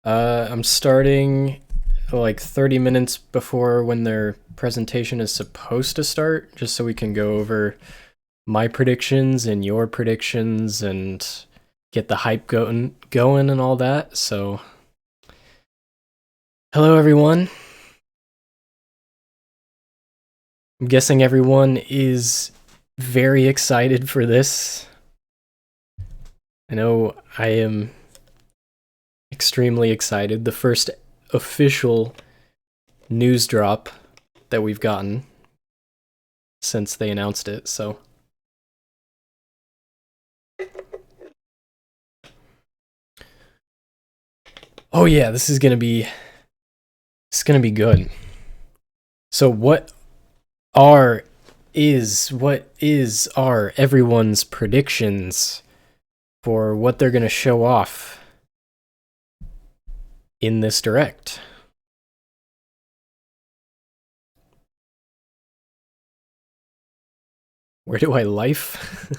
I'm starting like 30 minutes before when their presentation is supposed to start, just so we can go over my predictions and your predictions and get the hype going and all that. So, hello everyone. I'm guessing everyone is very excited for this. I know I am extremely excited. The first official news drop that we've gotten since they announced it. So, oh yeah, this is gonna be good. So are what are everyone's predictions for what they're gonna show off in this direct? Where do I life?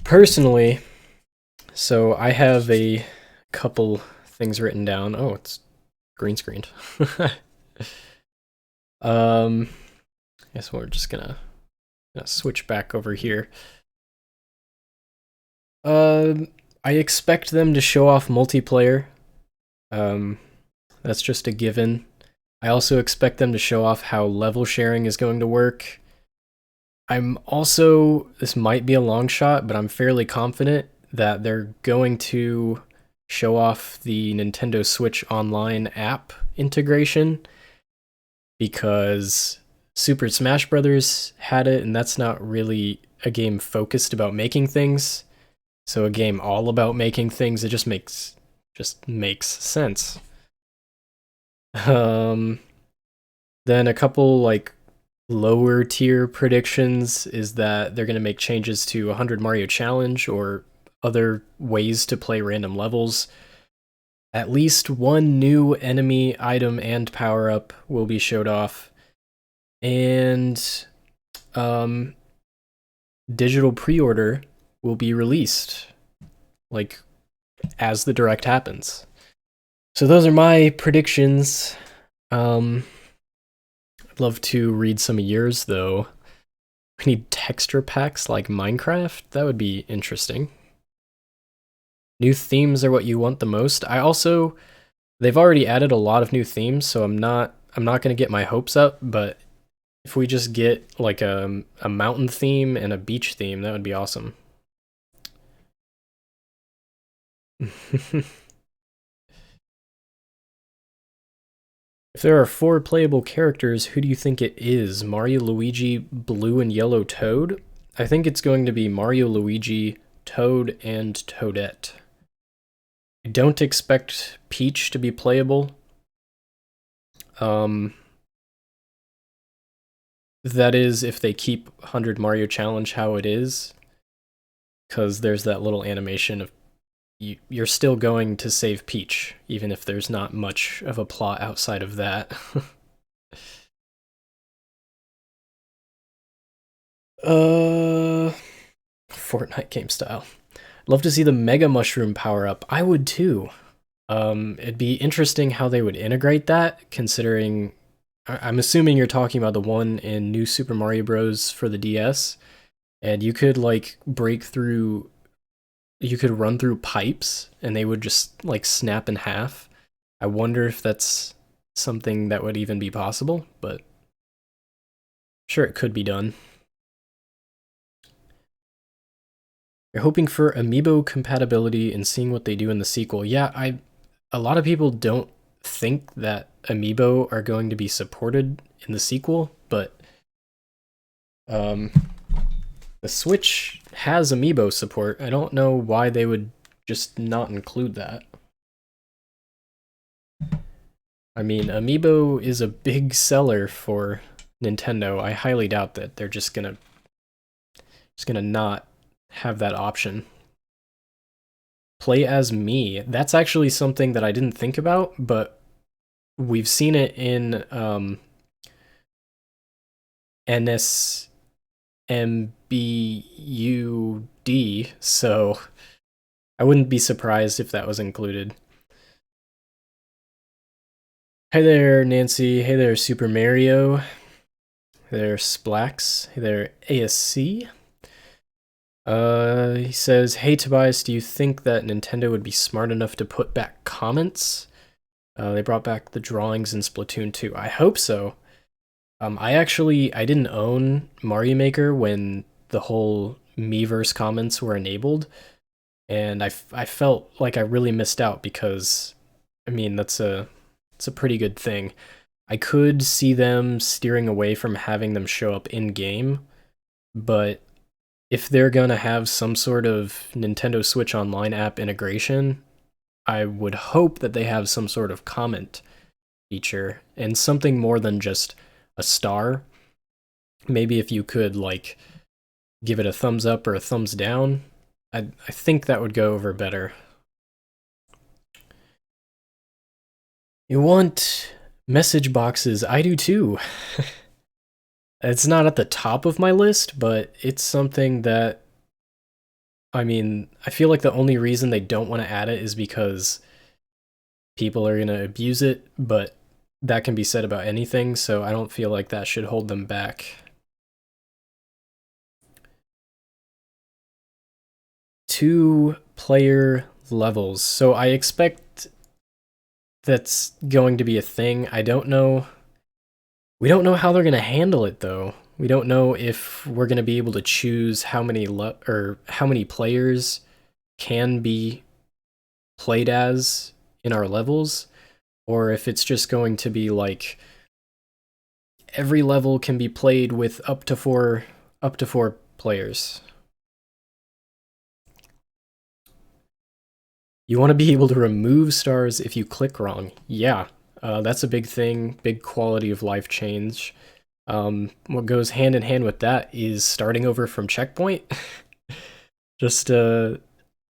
Personally, so I have a couple things written down. Oh, it's green screened. um, Guess we're just gonna switch back over here. I expect them to show off multiplayer. Um, that's just a given. I also expect them to show off how level sharing is going to work. I'm also, this might be a long shot, but I'm fairly confident that they're going to show off the Nintendo Switch Online app integration because Super Smash Bros. Had it, and that's not really a game focused about making things. So a game all about making things, it just makes sense. Um, then a couple like lower tier predictions is that they're going to make changes to 100 Mario Challenge or other ways to play random levels. At least one new enemy item and power up will be showed off. And um, digital pre order will be released, like, as the direct happens. So those are my predictions. I'd love to read some of yours, though. We need texture packs like Minecraft? That would be interesting. New themes are what you want the most. They've already added a lot of new themes, so I'm not going to get my hopes up, but if we just get like a mountain theme and a beach theme, that would be awesome. If there are 4 playable characters, who do you think it is? Mario, Luigi, Blue and Yellow Toad? I think it's going to be Mario, Luigi, Toad, and Toadette. I don't expect Peach to be playable. Um, that is if they keep 100 Mario Challenge how it is, because there's that little animation of you're still going to save Peach, even if there's not much of a plot outside of that. uh, Fortnite game style. Love to see the Mega Mushroom power up. I would too. It'd be interesting how they would integrate that, considering I'm assuming you're talking about the one in New Super Mario Bros. For the DS, and you could like you could run through pipes and they would just like snap in half. I wonder if that's something that would even be possible, but sure, it could be done. You're hoping for amiibo compatibility and seeing what they do in the sequel. Yeah, a lot of people don't think that amiibo are going to be supported in the sequel, but um the Switch has amiibo support. I don't know why they would just not include that. I mean, amiibo is a big seller for Nintendo. I highly doubt that they're just gonna not have that option. Play as me. That's actually something that I didn't think about, but we've seen it in NS MBUD, so I wouldn't be surprised if that was included. Hey there, Nancy. Hey there, Super Mario. Hey there, Splax. Hey there, ASC. He says, "Hey Tobias, do you think that Nintendo would be smart enough to put back comments? They brought back the drawings in Splatoon 2. I hope so. I didn't own Mario Maker when the whole Miiverse comments were enabled, and I felt like I really missed out because, I mean, it's a pretty good thing. I could see them steering away from having them show up in game, but if they're gonna have some sort of Nintendo Switch Online app integration, I would hope that they have some sort of comment feature and something more than just a star. Maybe if you could like give it a thumbs up or a thumbs down, I think that would go over better. You want message boxes? I do too. It's not at the top of my list, but it's something that, I mean, I feel like the only reason they don't want to add it is because people are going to abuse it, but that can be said about anything, so I don't feel like that should hold them back. 2-player levels. So I expect that's going to be a thing. I don't know. We don't know how they're going to handle it though. We don't know if we're going to be able to choose how many or how many players can be played as in our levels, or if it's just going to be like every level can be played with up to four players. You want to be able to remove stars if you click wrong. Yeah, that's a big thing, big quality of life change. What goes hand in hand with that is starting over from checkpoint. Just a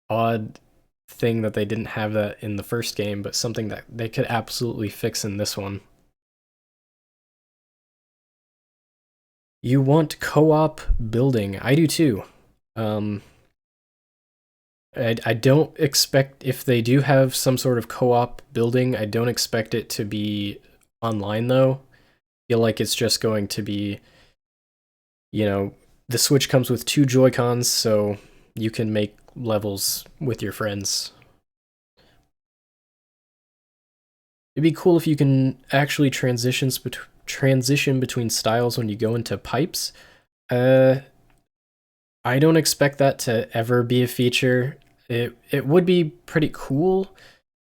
odd thing that they didn't have that in the first game, but something that they could absolutely fix in this one. You want co-op building. I do too. I don't expect, if they do have some sort of co-op building, I don't expect it to be online though. I feel like it's just going to be, the Switch comes with 2 Joy-Cons, so you can make levels with your friends. It'd be cool if you can actually transition between styles when you go into pipes. Uh, I don't expect that to ever be a feature. It would be pretty cool,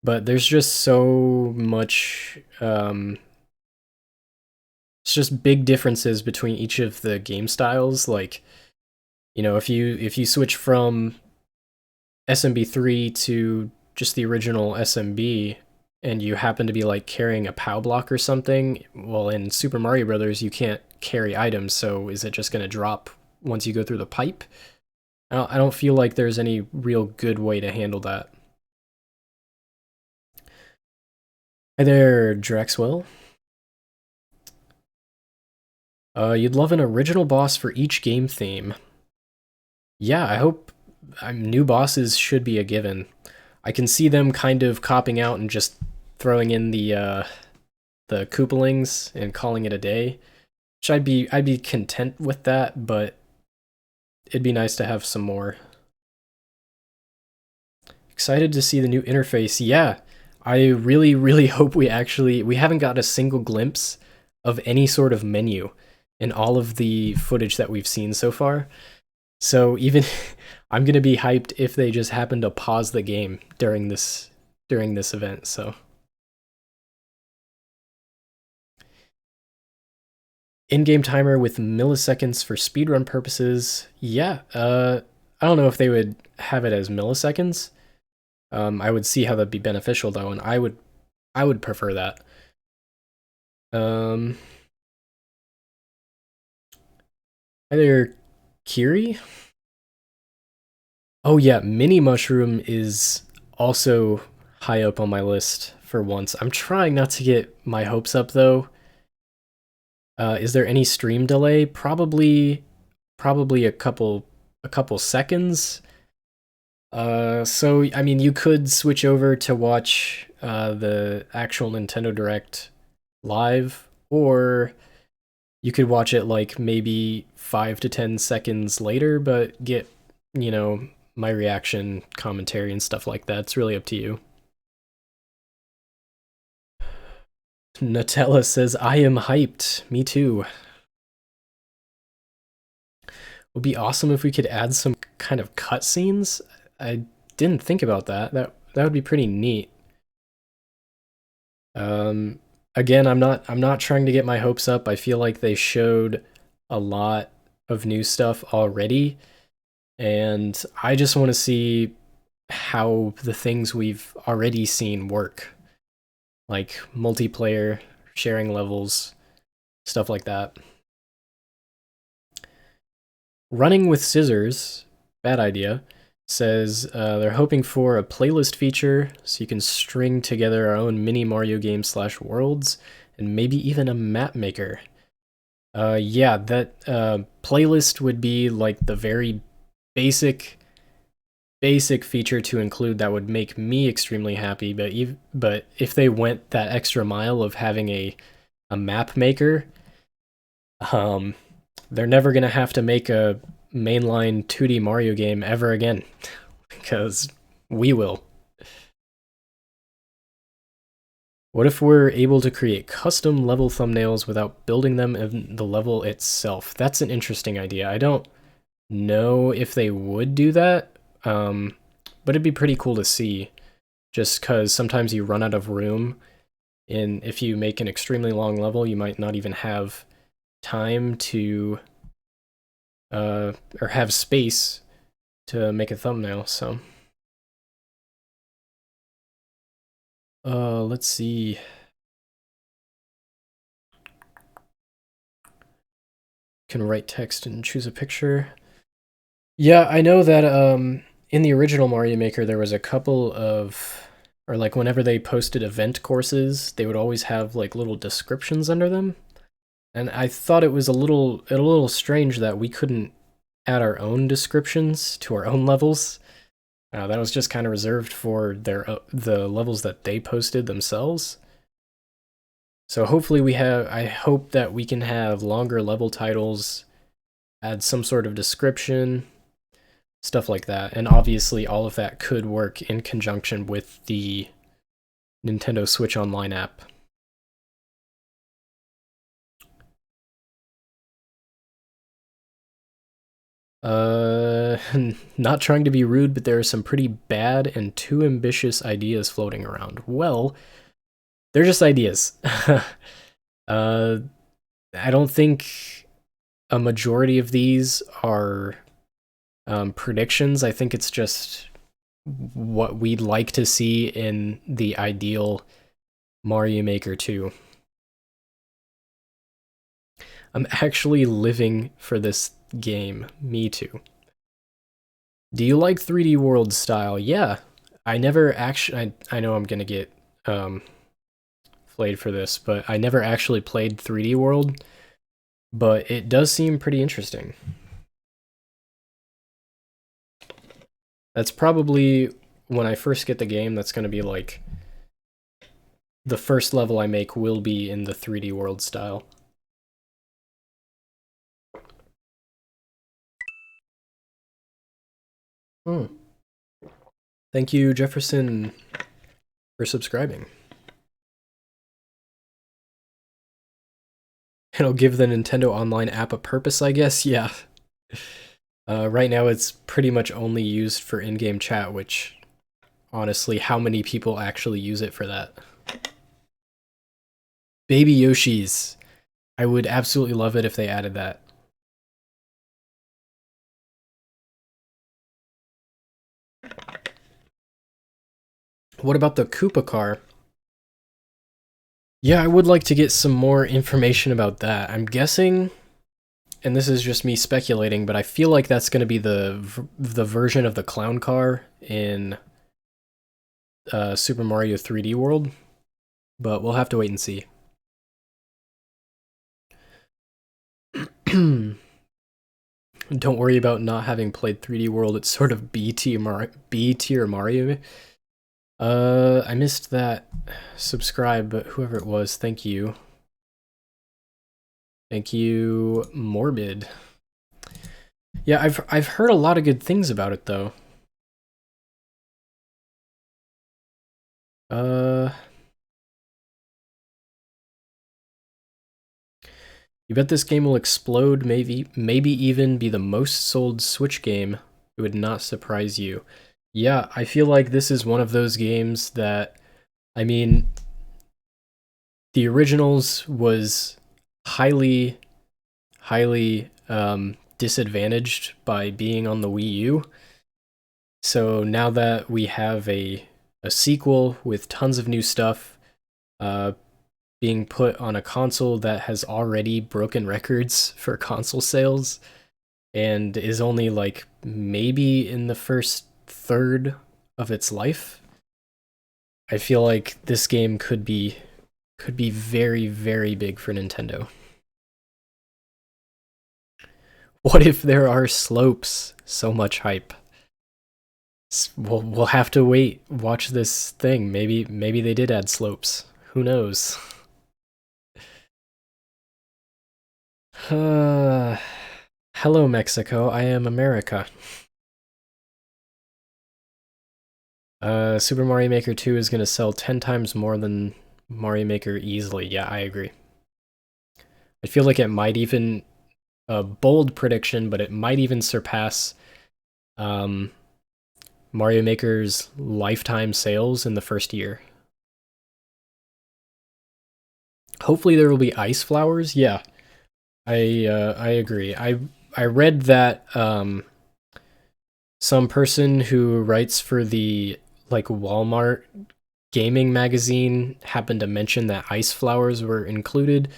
but there's just so much it's just big differences between each of the game styles. Like, if you switch from SMB3 to just the original SMB and you happen to be like carrying a POW block or something, well, in Super Mario Brothers you can't carry items, so is it just going to drop once you go through the pipe? I don't feel like there's any real good way to handle that. Hi there, Drexwell. You'd love an original boss for each game theme. Yeah, I hope new bosses should be a given. I can see them kind of copping out and just throwing in the Koopalings and calling it a day. Which I'd be content with that, but it'd be nice to have some more. Excited to see the new interface. Yeah, I really, really hope we haven't got a single glimpse of any sort of menu in all of the footage that we've seen so far. So even I'm gonna be hyped if they just happen to pause the game during this event. So in-game timer with milliseconds for speedrun purposes. Yeah, I don't know if they would have it as milliseconds. I would see how that'd be beneficial though, and I would prefer that. Hi there, Kiri. Oh yeah, Mini Mushroom is also high up on my list for once. I'm trying not to get my hopes up though. Is there any stream delay? Probably probably a couple seconds. So I mean, you could switch over to watch the actual Nintendo Direct live, or you could watch it like maybe 5 to 10 seconds later, but get, you know, my reaction, commentary, and stuff like that. It's really up to you. Nutella says, I am hyped. Me too. Would be awesome if we could add some kind of cutscenes. I didn't think about that. That would be pretty neat. Um, Again, I'm not trying to get my hopes up. I feel like they showed a lot of new stuff already, and I just want to see how the things we've already seen work, like multiplayer, sharing levels, stuff like that. Running with Scissors, bad idea, says they're hoping for a playlist feature so you can string together our own mini Mario games slash worlds, and maybe even a map maker. Yeah, that playlist would be like the very basic feature to include that would make me extremely happy. But if they went that extra mile of having a map maker, um, they're never gonna have to make a mainline 2D Mario game ever again, because we will. What if we're able to create custom level thumbnails without building them in the level itself? That's an interesting idea. I don't know if they would do that, but it'd be pretty cool to see, just because sometimes you run out of room. And if you make an extremely long level, you might not even have time to or have space to make a thumbnail. So let's see. Can write text and choose a picture. Yeah, I know that in the original Mario Maker there was a couple of, or like whenever they posted event courses, they would always have like little descriptions under them. And I thought it was a little strange that we couldn't add our own descriptions to our own levels. That was just kind of reserved for the levels that they posted themselves. So hopefully I hope that we can have longer level titles, add some sort of description, stuff like that. And obviously all of that could work in conjunction with the Nintendo Switch Online app. Not trying to be rude, but there are some pretty bad and too ambitious ideas floating around. Well, they're just ideas. uh, I don't think a majority of these are predictions. I think it's just what we'd like to see in the ideal Mario Maker 2. I'm actually living for this game. Me too. Do you like 3D World style? Yeah. I never actually. I know I'm gonna get flayed for this, but I never actually played 3D World. But it does seem pretty interesting. That's probably when I first get the game. That's gonna be like the first level I make will be in the 3D World style. Hmm. Thank you, Jefferson, for subscribing. It'll give the Nintendo Online app a purpose, I guess. Yeah. Right now, it's pretty much only used for in-game chat, which, honestly, how many people actually use it for that? Baby Yoshis. I would absolutely love it if they added that. What about the Koopa car? Yeah, I would like to get some more information about that. I'm guessing, and this is just me speculating, but I feel like that's going to be the version of the clown car in Super Mario 3D World, but we'll have to wait and see. Don't worry about not having played 3D World. It's sort of B tier Mario. I missed that subscribe, but whoever it was, thank you. Thank you, Morbid. Yeah, I've heard a lot of good things about it though. You bet this game will explode, maybe even be the most sold Switch game. It would not surprise you. Yeah, I feel like this is one of those games that, I mean, the originals was highly, highly disadvantaged by being on the Wii U. So now that we have a sequel with tons of new stuff, being put on a console that has already broken records for console sales and is only like maybe in the first third of its life, I feel like this game could be very, very big for Nintendo. What if there are slopes? So much hype. We'll have to wait, watch this thing. Maybe they did add slopes. Who knows? Hello, Mexico. I am America. Super Mario Maker 2 is gonna sell 10 times more than Mario Maker easily. Yeah, I agree. I feel like it might even, a bold prediction, but it might even surpass Mario Maker's lifetime sales in the first year. Hopefully there will be ice flowers. Yeah, I agree. I read that some person who writes for the like Walmart gaming magazine happened to mention that ice flowers were included.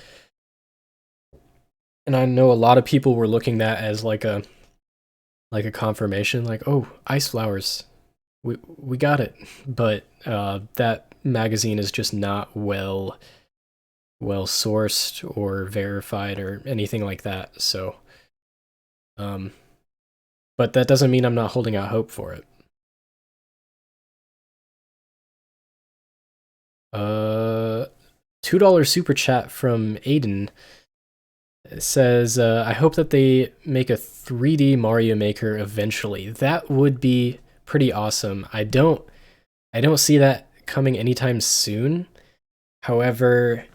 And I know a lot of people were looking that as like a confirmation, like, oh, ice flowers. We got it. But that magazine is just not well sourced or verified or anything like that. So but that doesn't mean I'm not holding out hope for it. $2 super chat from Aiden. It says, I hope that they make a 3D Mario Maker eventually. That would be pretty awesome. I don't see that coming anytime soon. However,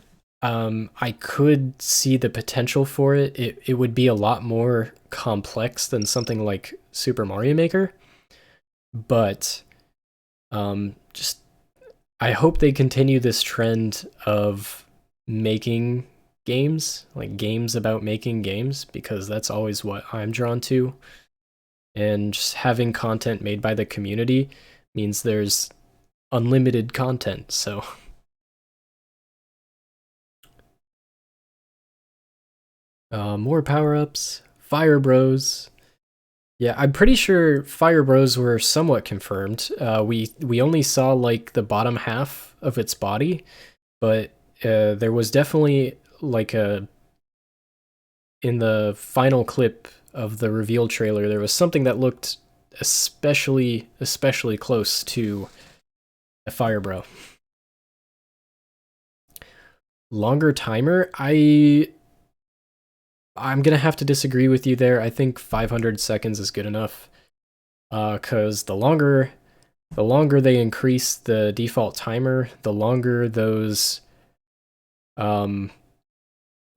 I could see the potential for it. It would be a lot more complex than something like Super Mario Maker. But just I hope they continue this trend of making games, like games about making games, because that's always what I'm drawn to. And just having content made by the community means there's unlimited content, so. More power-ups, Fire Bros. Yeah, I'm pretty sure Fire Bros were somewhat confirmed. We only saw like the bottom half of its body, but there was definitely like a in the final clip of the reveal trailer, there was something that looked especially close to a Fire Bro. Longer timer, I'm gonna have to disagree with you there. I think 500 seconds is good enough. Cause the longer they increase the default timer, the longer those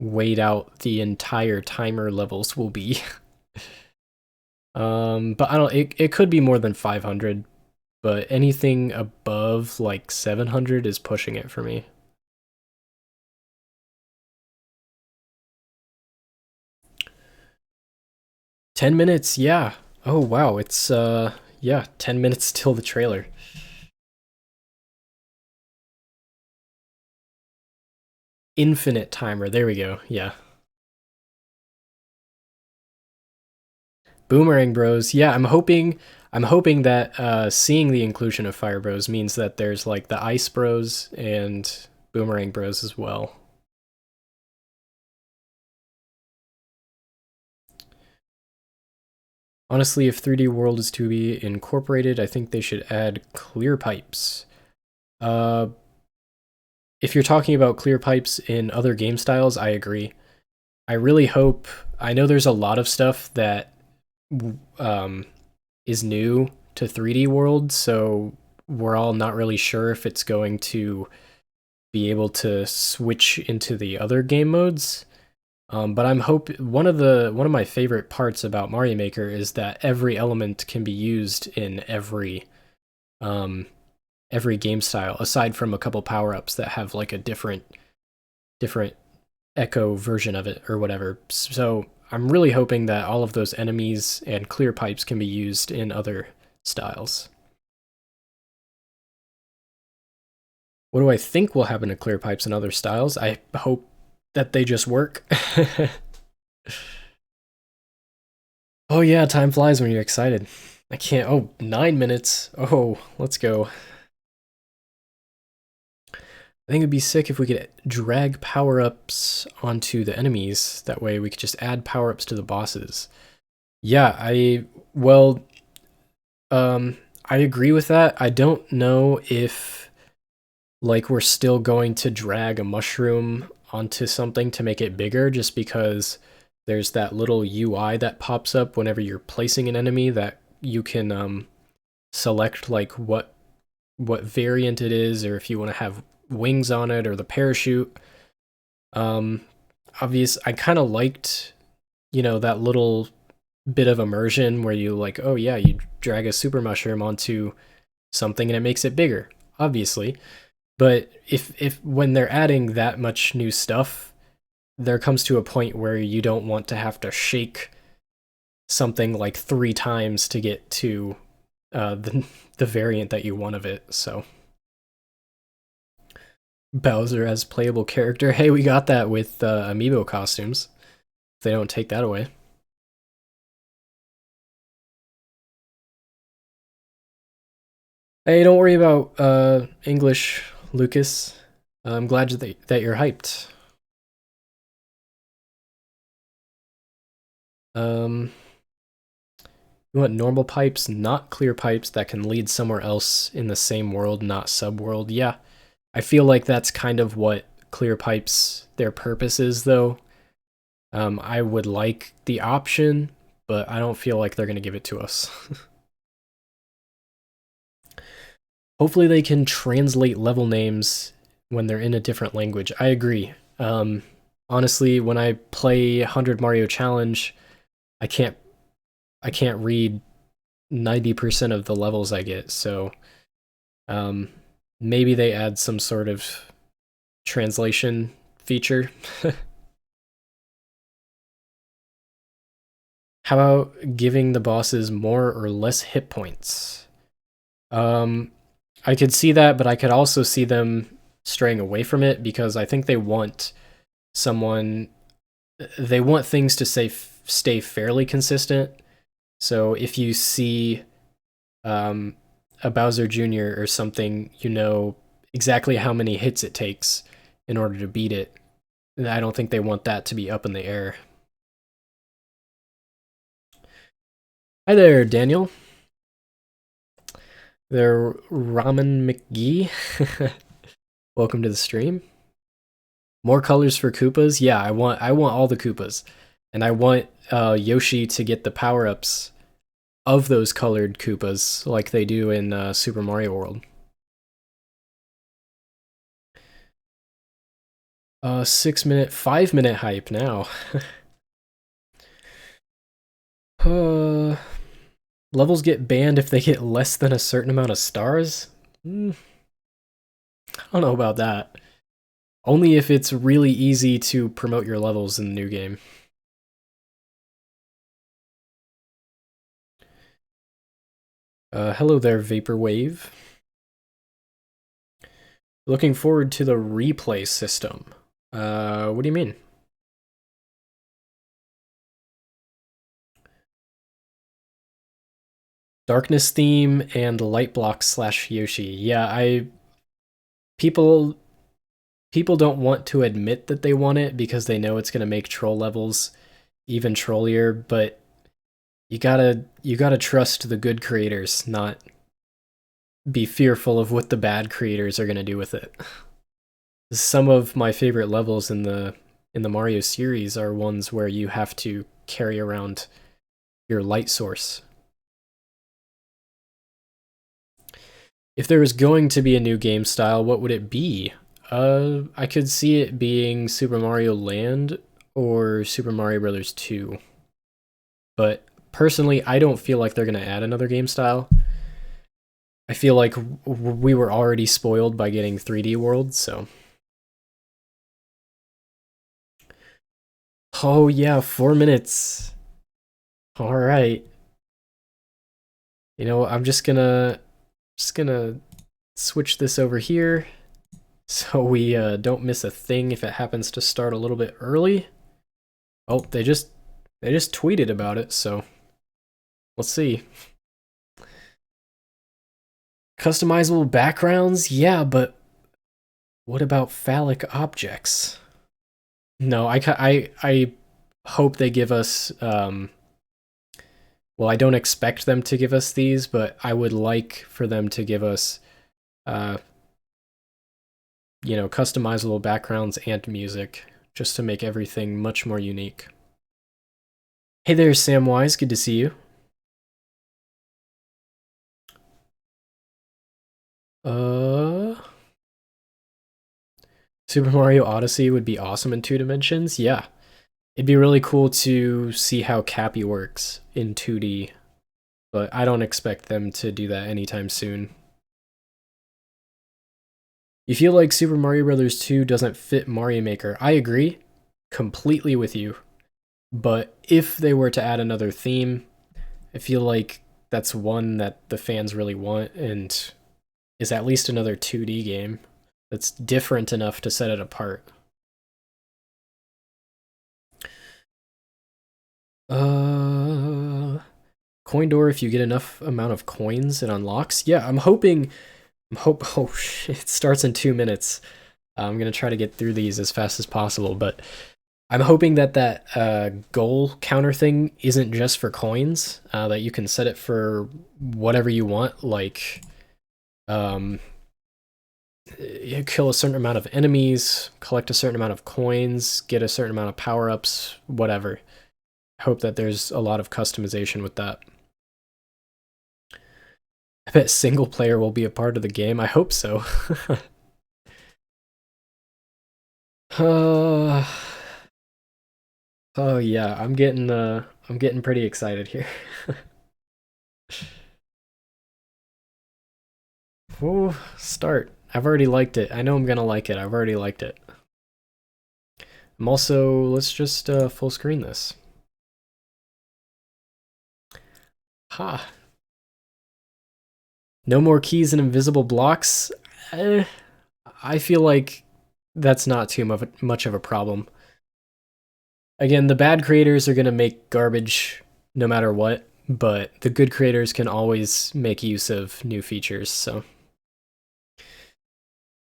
wait out the entire timer levels will be. But I don't. It could be more than 500, but anything above like 700 is pushing it for me. 10 minutes, yeah. Oh wow, it's yeah, 10 minutes till the trailer. Infinite timer. There we go. Yeah. Boomerang Bros. Yeah, I'm hoping that seeing the inclusion of Fire Bros means that there's like the Ice Bros and Boomerang Bros as well. Honestly, if 3D World is to be incorporated, I think they should add clear pipes. Uh, if you're talking about clear pipes in other game styles, I agree. I really hope. I know there's a lot of stuff that um, is new to 3D World, so we're all not really sure if it's going to be able to switch into the other game modes. But I'm hope one of my favorite parts about Mario Maker is that every element can be used in um, every game style, aside from a couple power ups that have like a different echo version of it or whatever. So I'm really hoping that all of those enemies and clear pipes can be used in other styles. What do I think will happen to clear pipes and other styles? I hope that they just work. Oh yeah, time flies when you're excited. I can't. Oh, 9 minutes. Oh, let's go. I think it'd be sick if we could drag power ups onto the enemies. That way we could just add power ups to the bosses. Yeah, well, I agree with that. I don't know if like we're still going to drag a mushroom onto something to make it bigger just because there's that little UI that pops up whenever you're placing an enemy that you can select like what variant it is or if you want to have wings on it or the parachute. Um obvious I kind of liked, that little bit of immersion where you like, oh yeah, you drag a super mushroom onto something and it makes it bigger, obviously. But if when they're adding that much new stuff, there comes to a point where you don't want to have to shake something like 3 times to get to the variant that you want of it. So Bowser as playable character. Hey, we got that with amiibo costumes. If they don't take that away. Hey, don't worry about English, Lucas. I'm glad that you're hyped. Um, you want normal pipes, not clear pipes that can lead somewhere else in the same world, not subworld. Yeah, I feel like that's kind of what clear pipes their purpose is, though. I would like the option, but I don't feel like they're gonna give it to us. Hopefully, they can translate level names when they're in a different language. I agree. Honestly, when I play 100 Mario Challenge, I can't I can't read 90% of the levels I get. So um, maybe they add some sort of translation feature. How about giving the bosses more or less hit points? Um, I could see that, but I could also see them straying away from it because I think someone they want things to stay fairly consistent. So if you see um, a Bowser Jr. or something, you know exactly how many hits it takes in order to beat it. I don't think they want that to be up in the air. Hi there, Daniel. There, Ramen McGee. Welcome to the stream. More colors for Koopas? Yeah, I want all the Koopas, and I want Yoshi to get the power ups of those colored Koopas like they do in Super Mario World. 6 minute, 5 minute hype now. uh, levels get banned if they get less than a certain amount of stars? I don't know about that. Only if it's really easy to promote your levels in the new game. Hello there, Vaporwave. Looking forward to the replay system. What do you mean? Darkness theme and light block / Yoshi. Yeah, people people don't want to admit that they want it because they know it's gonna make troll levels even trollier, but you gotta trust the good creators, not be fearful of what the bad creators are gonna do with it. Some of my favorite levels in the Mario series are ones where you have to carry around your light source. If there was going to be a new game style, what would it be? I could see it being Super Mario Land or Super Mario Bros. 2. But personally, I don't feel like they're going to add another game style. I feel like we were already spoiled by getting 3D World, so... Oh yeah, 4 minutes. Alright. You know, I'm just gonna switch this over here so we don't miss a thing if it happens to start a little bit early. Oh, they just tweeted about it, so let's see. Customizable backgrounds? Yeah, but what about phallic objects? No, I hope they give us well, I don't expect them to give us these, but I would like for them to give us you know, customizable backgrounds and music, just to make everything much more unique. Hey there, Samwise, good to see you. Super Mario Odyssey would be awesome in 2 dimensions? Yeah. It'd be really cool to see how Cappy works in 2D, but I don't expect them to do that anytime soon. You feel like Super Mario Bros. 2 doesn't fit Mario Maker. I agree completely with you, but if they were to add another theme, I feel like that's one that the fans really want and is at least another 2D game that's different enough to set it apart. Coin door, if you get enough amount of coins, it unlocks. Yeah, I'm hoping... oh shit, it starts in 2 minutes. I'm gonna try to get through these as fast as possible, but I'm hoping that that goal counter thing isn't just for coins, that you can set it for whatever you want, like you kill a certain amount of enemies, collect a certain amount of coins, get a certain amount of power-ups, whatever. I hope that there's a lot of customization with that. I bet single player will be a part of the game. I hope so. Oh yeah, I'm getting pretty excited here. Oh, start. I've already liked it. I know I'm gonna like it. I've already liked it. I'm also, let's just full screen this. Ha. No more keys and invisible blocks? I feel like that's not too much of a problem. Again, the bad creators are going to make garbage no matter what, but the good creators can always make use of new features, so.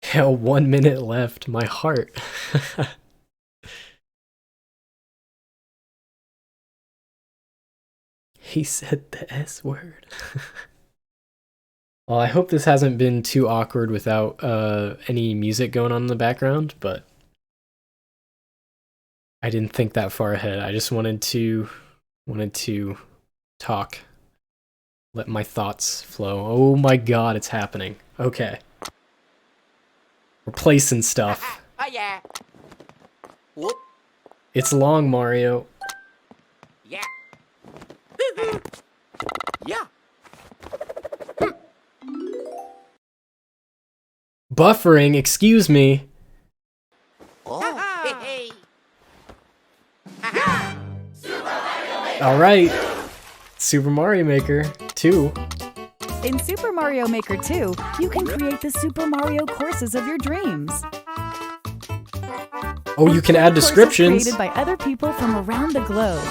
Hell, 1 minute left. My heart. He said the S word. Well, I hope this hasn't been too awkward without any music going on in the background, but I didn't think that far ahead. I just wanted to talk. Let my thoughts flow. Oh my god, it's happening. Okay. We're placing stuff. Oh yeah. Whoop. It's long, Mario. Yeah. Yeah. Buffering, excuse me. Oh. Hey. Alright. Super Mario Maker 2. In Super Mario Maker 2, you can create the Super Mario courses of your dreams. Oh, you can add Courses descriptions. created by other people from around the globe.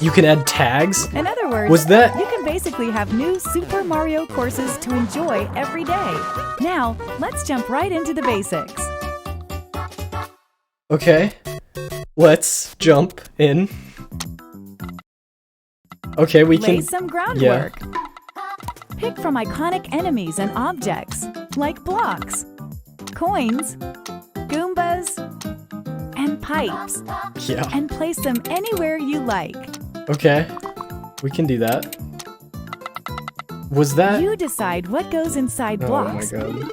You can add tags. In other words, Was that- you can basically have new Super Mario courses to enjoy every day. Now, let's jump right into the basics. Okay. Let's jump in. Okay, we Lay can. some groundwork. Pick from iconic enemies and objects, like blocks, coins, Goombas, and pipes, Yeah. and place them anywhere you like. Okay, we can do that. Was that? You decide what goes inside Oh my blocks. god.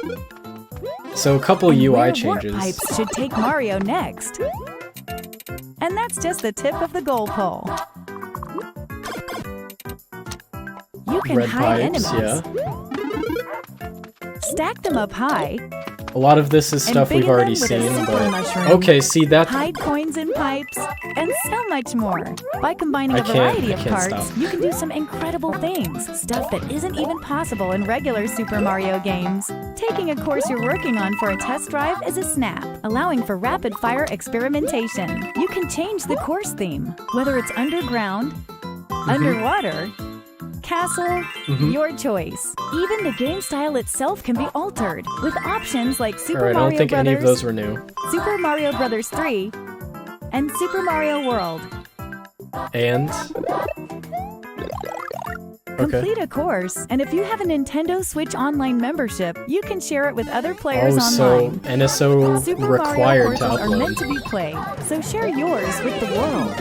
So a couple and UI where warp changes. pipes should take Mario next. And that's just the tip of the goal pole. You can Red hide pipes, enemies. yeah. Stack them up high. A lot of this is And stuff we've biggen already them with a seen, super but mushroom. okay, see that. Hide coins in pipes, and so much more. By combining I a variety can't of parts, stop. you can do some incredible things. Stuff that isn't even possible in regular Super Mario games. Taking a course you're working on for a test drive is a snap, allowing for rapid-fire experimentation. You can change the course theme, whether it's underground, underwater, castle, Mhm. your choice. Even the game style itself can be altered, with options like Super Alright, I Mario don't think Brothers, any of those were new. Super Mario Bros. 3, and Super Mario World. And okay. Complete a course, and if you have a Nintendo Switch Online membership, you can share it with other players Oh, so online. NSO Super required Mario to courses are meant upload. to be played, so share yours with the world.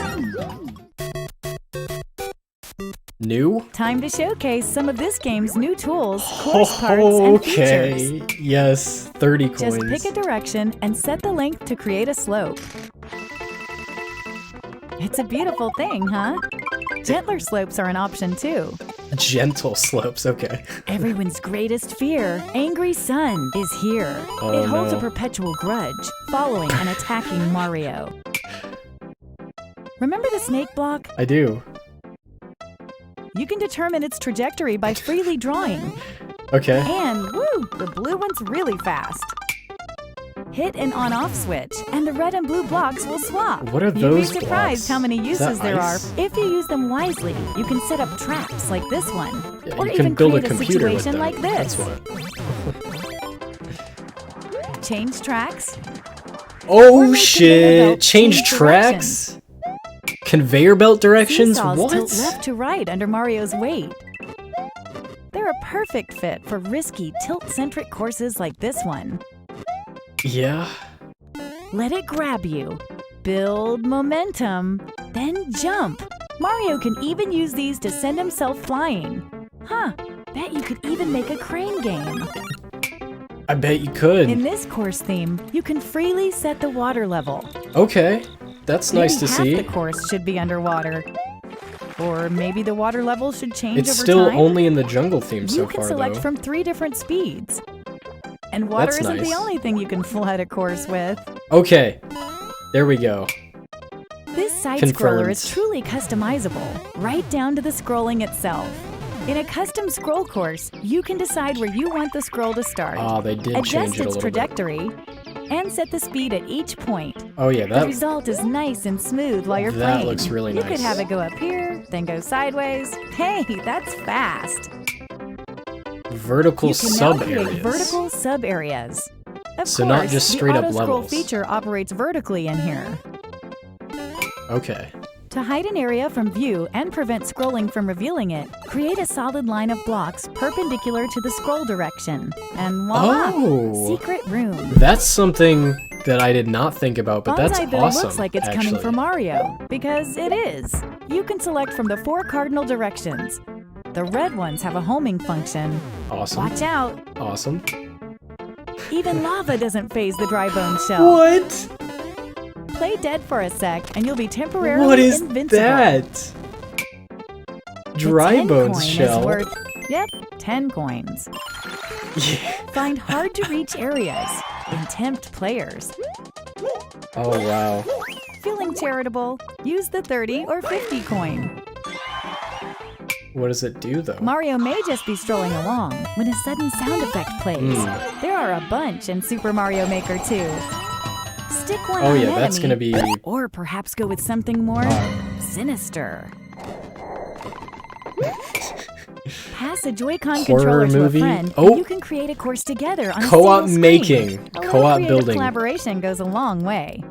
New? Time to showcase some of this game's new tools, course parts, and features. Okay. Yes, 30 coins. Just pick a direction and set the length to create a slope. It's a beautiful thing, huh? Gentler slopes are an option too. Gentle slopes, okay. Everyone's greatest fear, Angry Sun, is here. Oh, it holds no. a perpetual grudge, following and attacking Mario. Remember the snake block? I do. You can determine its trajectory by freely drawing. Okay. And, woo, the blue one's really fast. Hit an on-off switch, and the red and blue blocks will swap. What are You'd those be surprised blocks? how many Is that uses there ice? are. If you use them wisely, you can set up traps like this one, Yeah, or you even can build a create computer with situation them. like this. That's what. Change tracks. Oh make the conveyor shit! belt Change change tracks? Conveyor belt directions? Seesaws What? tilt left to right under Mario's weight. They're a perfect fit for risky tilt-centric courses like this one. Yeah. Let it grab you. Build momentum, then jump. Mario can even use these to send himself flying. Huh, bet you could even make a crane game. I bet you could. In this course theme, you can freely set the water level. Okay. That's nice to Maybe half see. the course should be underwater. Or maybe the water level should change It's over still time. only in the jungle theme so You can far, select though. from 3 different speeds. And water That's isn't nice. the only thing you can flood a course with. Okay. There we go. This side-scroller Confirmed. is truly customizable, right down to the scrolling itself. In a custom scroll course, you can decide where you want the scroll to start, Ah, they did adjust change it a its little bit. trajectory, and set the speed at each point. Oh yeah, The that result is nice and smooth while you're That playing. looks really You nice. could have it go up here, then go sideways. Hey, that's fast. vertical You can now sub create areas. vertical sub areas. Of So course, not just straight the up auto scroll levels. feature operates vertically in here. Okay. To hide an area from view and prevent scrolling from revealing it, create a solid line of blocks perpendicular to the scroll direction. And voila! Oh. Secret room. That's something that I did not think about, but that's Bonsai Bill awesome. looks like it's actually. coming for Mario, because it is. You can select from the 4 cardinal directions. The red ones have a homing function. Awesome. Watch out! Awesome. Even lava doesn't phase the dry bone shell. What? Play dead for a sec, and you'll be temporarily What is invincible. that? The Dry 10 bones coin shell. Is worth, yep, 10 coins. Yeah. Find hard-to-reach areas and tempt players. Oh wow. Feeling charitable? Use the 30 or 50 coin. What does it do though? Mario may just be strolling along when a sudden sound effect plays. There are a bunch in Super Mario Maker 2. Stick one Oh on yeah, an that's enemy, gonna be. or perhaps go with something more sinister. Pass a Joy-Con Horror controller to movie? a friend, Oh. and you can create a course together on a Co-op single screen. making. A little Co-op creative building. collaboration goes a long way.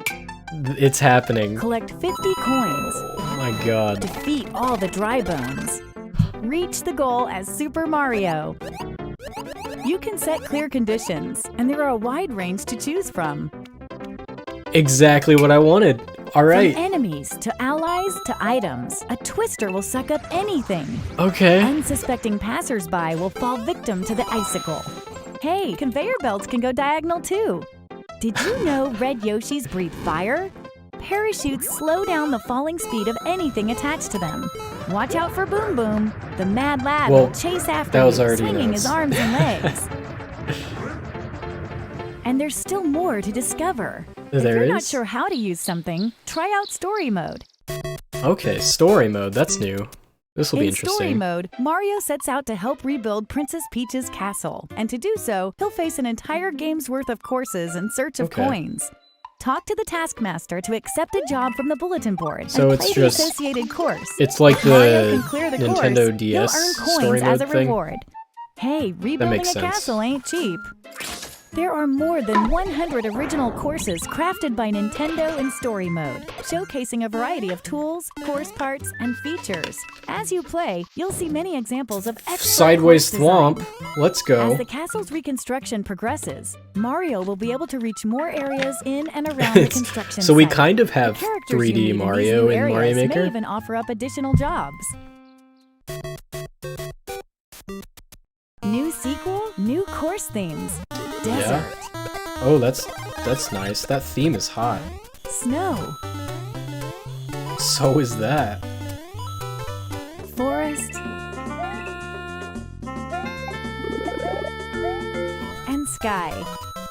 It's happening. Collect 50 coins. Oh my god. Defeat all the dry bones. Reach the goal as Super Mario. You can set clear conditions, and there are a wide range to choose from. Exactly what I wanted. Alright. From enemies to allies to items, a twister will suck up anything. Okay. Unsuspecting passersby will fall victim to the icicle. Hey, conveyor belts can go diagonal too. Did you know red Yoshis breathe fire? Parachutes slow down the falling speed of anything attached to them. Watch out for Boom Boom. The mad lad Well, will chase after that was you, already swinging his nice. arms and legs. And there's still more to discover. If There you're not is? sure how to use something, try out story mode. Okay, story mode. That's new. This will be In story interesting. mode, Mario sets out to help rebuild Princess Peach's castle, and to do so, he'll face an entire game's worth of courses in search of Okay. coins. Talk to the taskmaster to accept a job from the bulletin board So and it's play the just- associated course. It's like Mario the can clear the Nintendo course, DS he'll earn story coins as mode a thing. reward. Hey, rebuilding makes a sense. castle ain't cheap. There are more than 100 original courses crafted by Nintendo in story mode, showcasing a variety of tools, course parts, and features. As you play, you'll see many examples of expert Sideways course design. Thwomp. Let's As go. the castle's reconstruction progresses, Mario will be able to reach more areas in and around the construction So we site. kind of The have characters you 3D meet in these Mario new in Mario areas Maker. may even offer up additional jobs. New sequel, new course themes. Desert, Oh, that's nice. That theme is hot. snow, So is that. forest, and sky.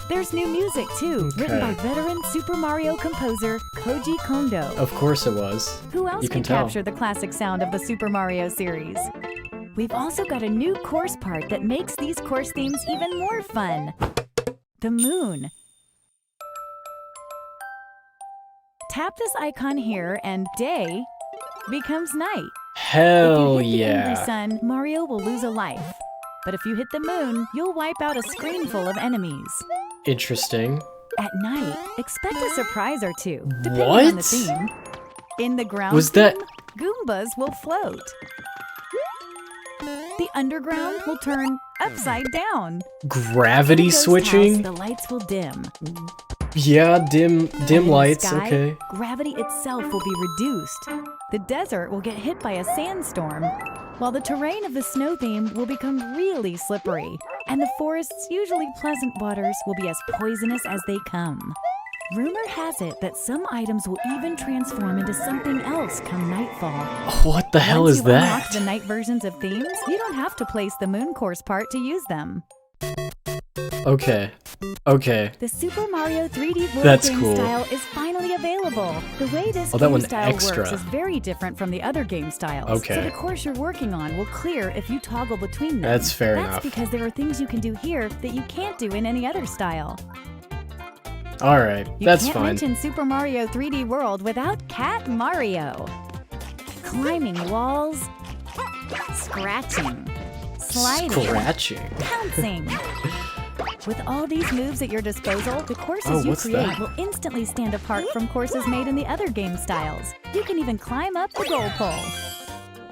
There's new music too, written by Okay. veteran Super Mario composer Koji Kondo. Of course it was. Who else You can could tell. capture the classic sound of the Super Mario series? We've also got a new course part that makes these course themes even more fun. The moon. Tap this icon here and day becomes night. Hell if you hit the angry yeah. sun, Mario will lose a life. But if you hit the moon, you'll wipe out a screen full of enemies. Interesting. At night, expect a surprise or two, depending on the What? theme. In the ground Was that- theme, Goombas will float. The underground will turn upside down. Gravity In the ghost switching? house, the lights will dim. Yeah, dim And in the lights, sky, okay. Gravity itself will be reduced. The desert will get hit by a sandstorm, while the terrain of the snow theme will become really slippery. And the forest's usually pleasant waters will be as poisonous as they come. Rumor has it that some items will even transform into something else come nightfall. What the hell Once is you unlock that? the night versions of themes, you don't have to place the moon course part to use them. Okay. Okay. The Super Mario 3D World That's game cool. style is finally available. The way this Oh, that game one style extra. works is very different from the other game styles. Okay. So the course you're working on will clear if you toggle between them. That's fair That's enough. because there are things you can do here that you can't do in any other style. Alright, You that's can't fine. mention Super Mario 3D World without Cat Mario. Climbing walls, scratching, sliding, Scratching. pouncing. With all these moves at your disposal, the courses Oh, you what's create that? will instantly stand apart from courses made in the other game styles. You can even climb up the goal pole.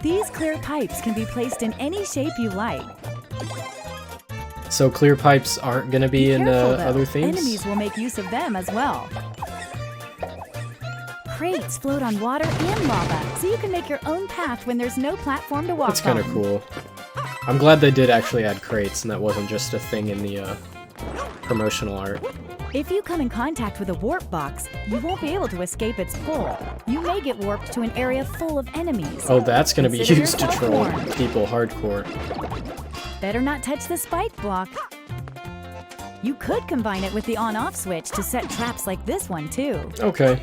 These clear pipes can be placed in any shape you like. So clear pipes aren't gonna be in Careful, though. other things? Enemies will make use of them as well. Crates float on water and lava, so you can make your own path when there's no platform to walk That's kind on. of cool. I'm glad they did actually add crates and that wasn't just a thing in the promotional art. If you come in contact with a warp box, you won't be able to escape its pull. You may get warped to an area full of enemies. Oh, that's gonna be Consider used to yourself troll warned. people hardcore. Better not touch the spike block. You could combine it with the on-off switch to set traps like this one too. Okay.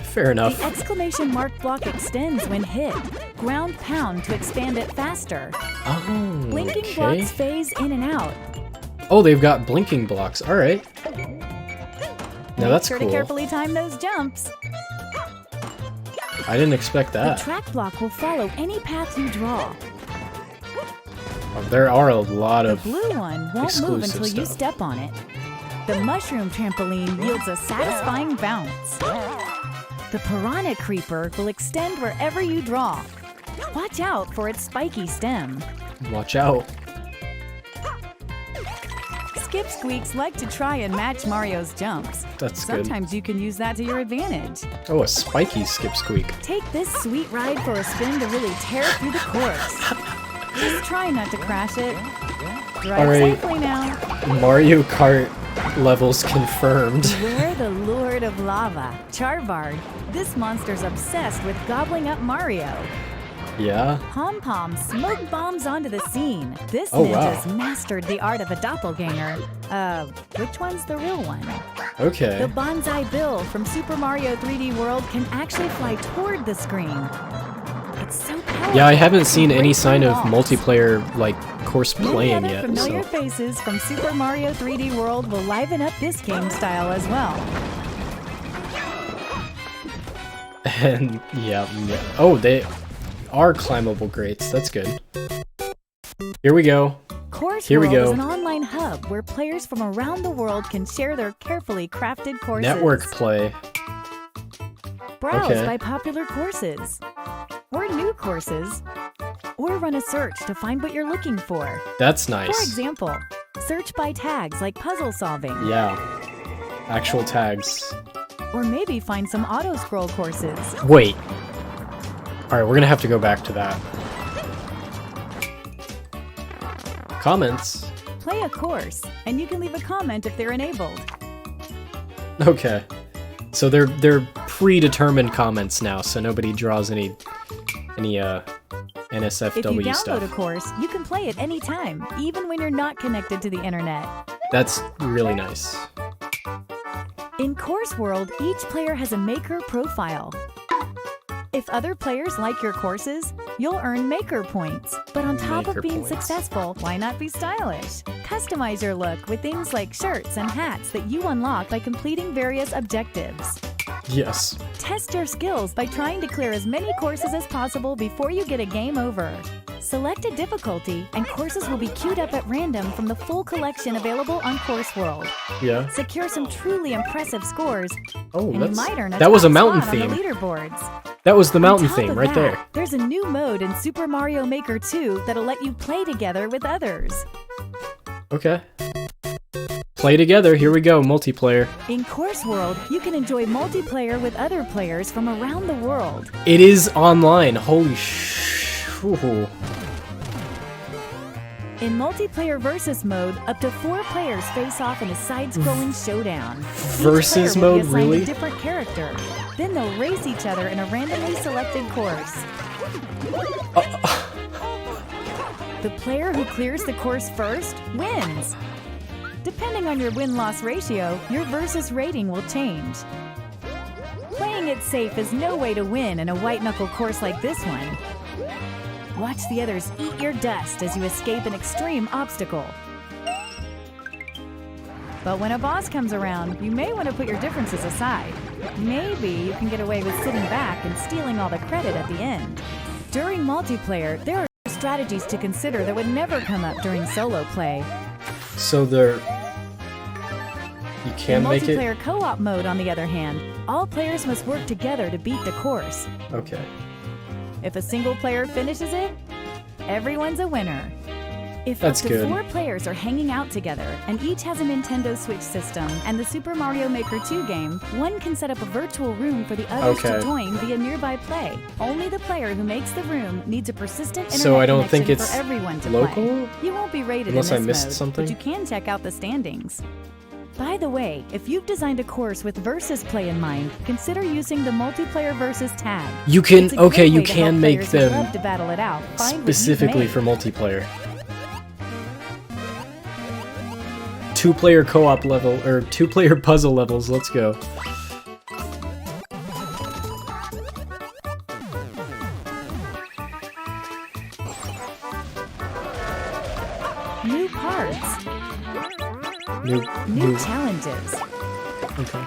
Fair enough. The exclamation mark block extends when hit. Ground pound to expand it faster. Oh, Blinking okay. blocks phase in and out. Oh, they've got blinking blocks. Alright. Now Make that's sure cool. to carefully time those jumps. I didn't expect The that. track block will follow any path you draw. Oh, there are a lot The of... blue one won't move exclusive until you stuff. step on it. The mushroom trampoline yields a satisfying bounce. The Piranha Creeper will extend wherever you draw. Watch out for its spiky stem. Watch out. Skip Squeaks like to try and match Mario's jumps. That's good. Sometimes you can use that to your advantage. Oh, a spiky Skip Squeak. Take this sweet ride for a spin to really tear through the course. Just try not to crash it. Drive Alright. safely now. Mario Kart levels confirmed. Beware the Lord of Lava, Charvard. This monster's obsessed with gobbling up Mario. Yeah? Pom Pom smoke bombs onto the scene. This Oh, ninja's wow. mastered the art of a doppelganger. Which one's the real one? Okay. The Bonsai Bill from Super Mario 3D World can actually fly toward the screen. It's so powerful. Yeah, I haven't seen it any breaks sign of walls. multiplayer, like, course Many playing other yet, familiar so. faces from Super Mario 3D World will liven up this game style as well. And, yeah. Oh, they are climbable grates. That's good. Here we go. Course Here we World go. is an online hub where players from around the world can share their carefully crafted courses. Network play. Browse Okay. by popular courses, or new courses, or run a search to find what you're looking for. That's For nice. example, search by tags like puzzle solving, Yeah. Actual tags. or maybe find some auto-scroll courses. Wait. Alright, we're gonna have to go back to that. Comments. Play a course, and you can leave a comment if they're enabled. Okay. So they're predetermined comments now, so nobody draws any If you NSFW download stuff. a course, you can play it anytime, even when you're not connected to the internet. That's really nice. In Course World, each player has a maker profile. If other players like your courses, you'll earn maker points. But on top Maker of being points. successful, why not be stylish? Customize your look with things like shirts and hats that you unlock by completing various objectives. Yes. Test your skills by trying to clear as many courses as possible before you get a game over. Select a difficulty, and courses will be queued up at random from the full collection available on Course World. Yeah. Secure some truly impressive scores, Oh, and you might earn a that was a top mountain spot on theme. the leaderboards. That was the mountain On top theme of right that, there. There's a new mode in Super Mario Maker 2 that'll let you play together with others. Okay. Play together. Here we go. Multiplayer. In Course World, you can enjoy multiplayer with other players from around the world. It is online. Holy ooh. In multiplayer versus mode, up to 4 players face off in a side-scrolling showdown. Versus Each player will mode, be assigned really? a different character. Then they'll race each other in a randomly selected course. The player who clears the course first wins. Depending on your win-loss ratio, your versus rating will change. Playing it safe is no way to win in a white-knuckle course like this one. Watch the others eat your dust as you escape an extreme obstacle. But when a boss comes around, you may want to put your differences aside. Maybe you can get away with sitting back and stealing all the credit at the end. During multiplayer, there are strategies to consider that would never come up during solo play. So there. You can In make it. multiplayer co-op mode, on the other hand, all players must work together to beat the course. Okay. If a single player finishes it, everyone's a winner. If That's up to good. 4 players are hanging out together and each has a Nintendo Switch system and the Super Mario Maker 2 game, one can set up a virtual room for the others Okay. to join via nearby play. Only the player who makes the room needs a persistent internet So I don't think connection it's for everyone to local? play. You won't be rated Unless I in this missed mode, something? but you can check out the standings. By the way, if you've designed a course with versus play in mind, consider using the multiplayer versus tag. You can. It's a great Okay, you way to help can make players who them love to battle it out find what you've specifically made. for multiplayer. 2-player co-op level or 2-player puzzle levels. Let's go. New parts, new challenges, Okay.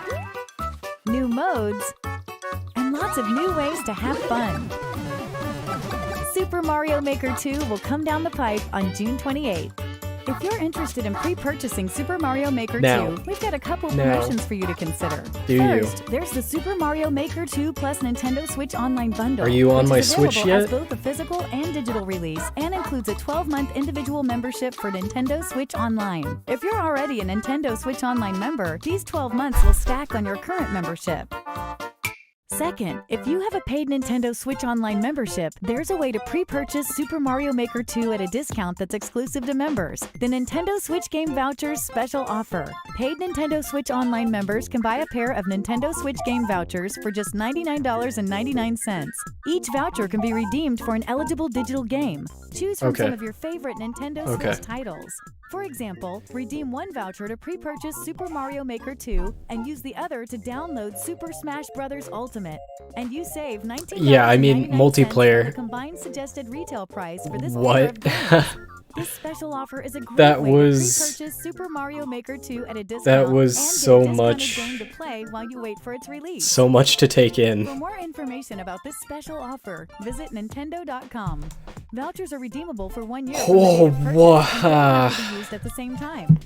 new modes, and lots of new ways to have fun. Super Mario Maker 2 will come down the pipe on June 28th. If you're interested in pre-purchasing Super Mario Maker Now. 2, we've got a couple Now. promotions for you to consider. Do you? First, there's the Super Mario Maker 2 plus Nintendo Switch Online Bundle. Are you on which my is Switch available yet? as both a physical and digital release, and includes a 12-month individual membership for Nintendo Switch Online. If you're already a Nintendo Switch Online member, these 12 months will stack on your current membership. Second, if you have a paid Nintendo Switch Online membership, there's a way to pre-purchase Super Mario Maker 2 at a discount that's exclusive to members. The Nintendo Switch Game Vouchers Special Offer. Paid Nintendo Switch Online members can buy a pair of Nintendo Switch Game Vouchers for just $99.99. Each voucher can be redeemed for an eligible digital game. Choose from Okay. some of your favorite Nintendo Okay. Switch titles. For example, redeem one voucher to pre-purchase Super Mario Maker 2 and use the other to download Super Smash Bros. Ultimate. And you save $19.99 Yeah, I mean, multiplayer. for the combined suggested retail price for this pair What? of games. This special offer is a great That way was- to pre-purchase Super Mario Maker 2 at a discount That was and get so a discounted much- game to play while you wait for its release. So much to take in. For more information about this special offer, visit Nintendo.com. Vouchers are redeemable for 1 year. from the date Oh, of purchase and wow. cannot be used at the same time.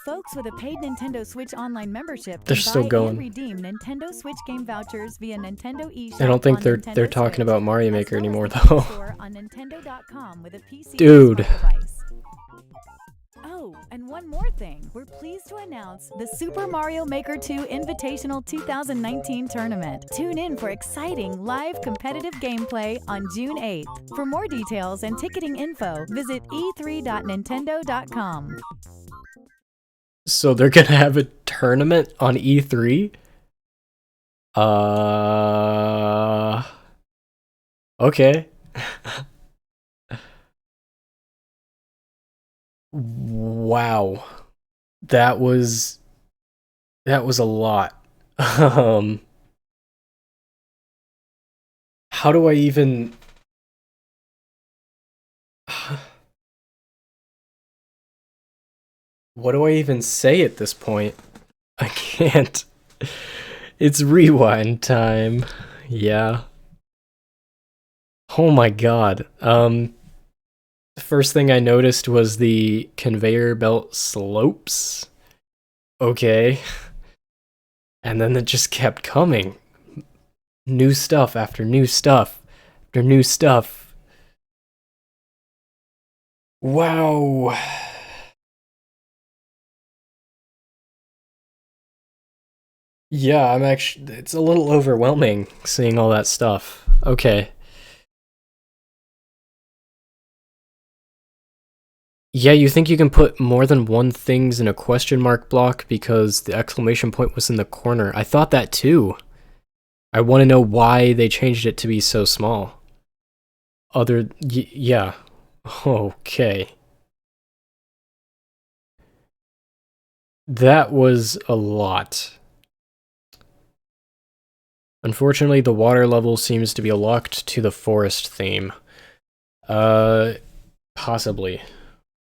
Folks with a paid Nintendo Switch Online membership They're can still buy going. and redeem Nintendo Switch game vouchers via Nintendo eShop. I don't think on they're Nintendo talking Switch, about Mario as Maker well as anymore the App though. Store on Nintendo.com with a PC or Dude. smart device. Oh, and one more thing. We're pleased to announce the Super Mario Maker 2 Invitational 2019 tournament. Tune in for exciting live competitive gameplay on June 8th. For more details and ticketing info, visit e3.nintendo.com. So they're gonna have a tournament on E3? Okay. Wow. That was a lot. How do I even what do I even say at this point? I can't. It's rewind time. Yeah. Oh my god. The first thing I noticed was the conveyor belt slopes. Okay. And then it just kept coming. New stuff after new stuff after new stuff. Wow. Yeah, I'm actually, it's a little overwhelming seeing all that stuff. Okay. Yeah, you think you can put more than one things in a question mark block because the exclamation point was in the corner. I thought that too. I want to know why they changed it to be so small. Yeah. Okay. That was a lot. Unfortunately, the water level seems to be locked to the forest theme. Possibly.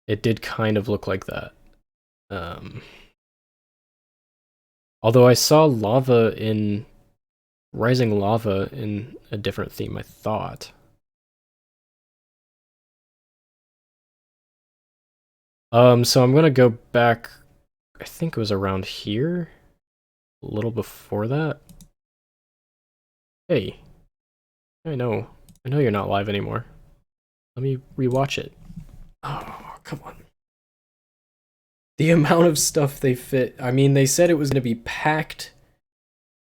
It did kind of look like that. Although I saw rising lava in a different theme, I thought. So I'm gonna go back, I think it was around here? A little before that? Hey. I know you're not live anymore. Let me rewatch it. Oh, come on. The amount of stuff they fit. I mean, they said it was going to be packed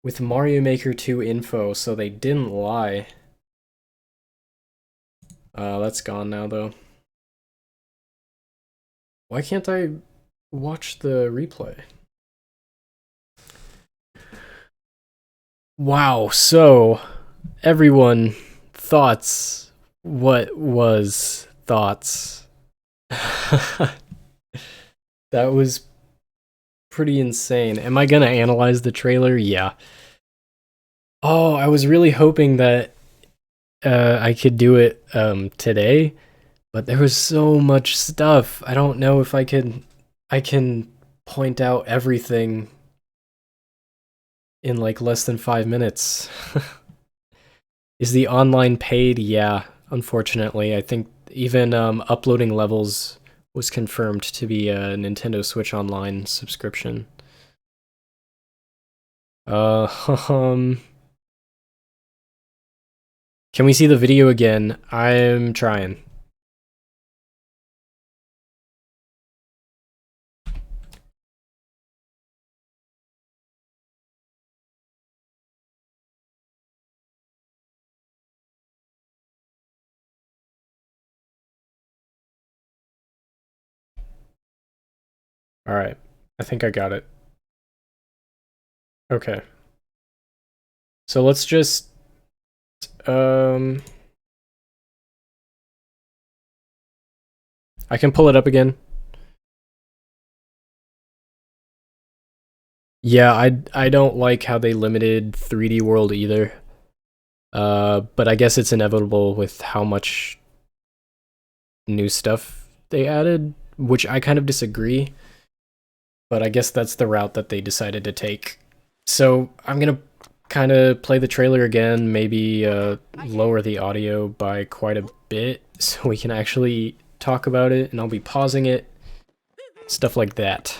with Mario Maker 2 info, so they didn't lie. That's gone now, though. Why can't I watch the replay? Wow, so everyone, thoughts. What was thoughts? That was pretty insane. Am I gonna analyze the trailer? Yeah. Oh, I was really hoping that I could do it today, but there was so much stuff. I don't know if I can point out everything in like less than 5 minutes. Is the online paid? Yeah, unfortunately. I think even uploading levels was confirmed to be a Nintendo Switch Online subscription. Can we see the video again? I'm trying. All right, I think I got it. Okay. So let's just I can pull it up again. Yeah, I don't like how they limited 3D World either. But I guess it's inevitable with how much new stuff they added, which I kind of disagree. But I guess that's the route that they decided to take. So I'm gonna kind of play the trailer again, maybe lower the audio by quite a bit so we can actually talk about it, and I'll be pausing it, stuff like that.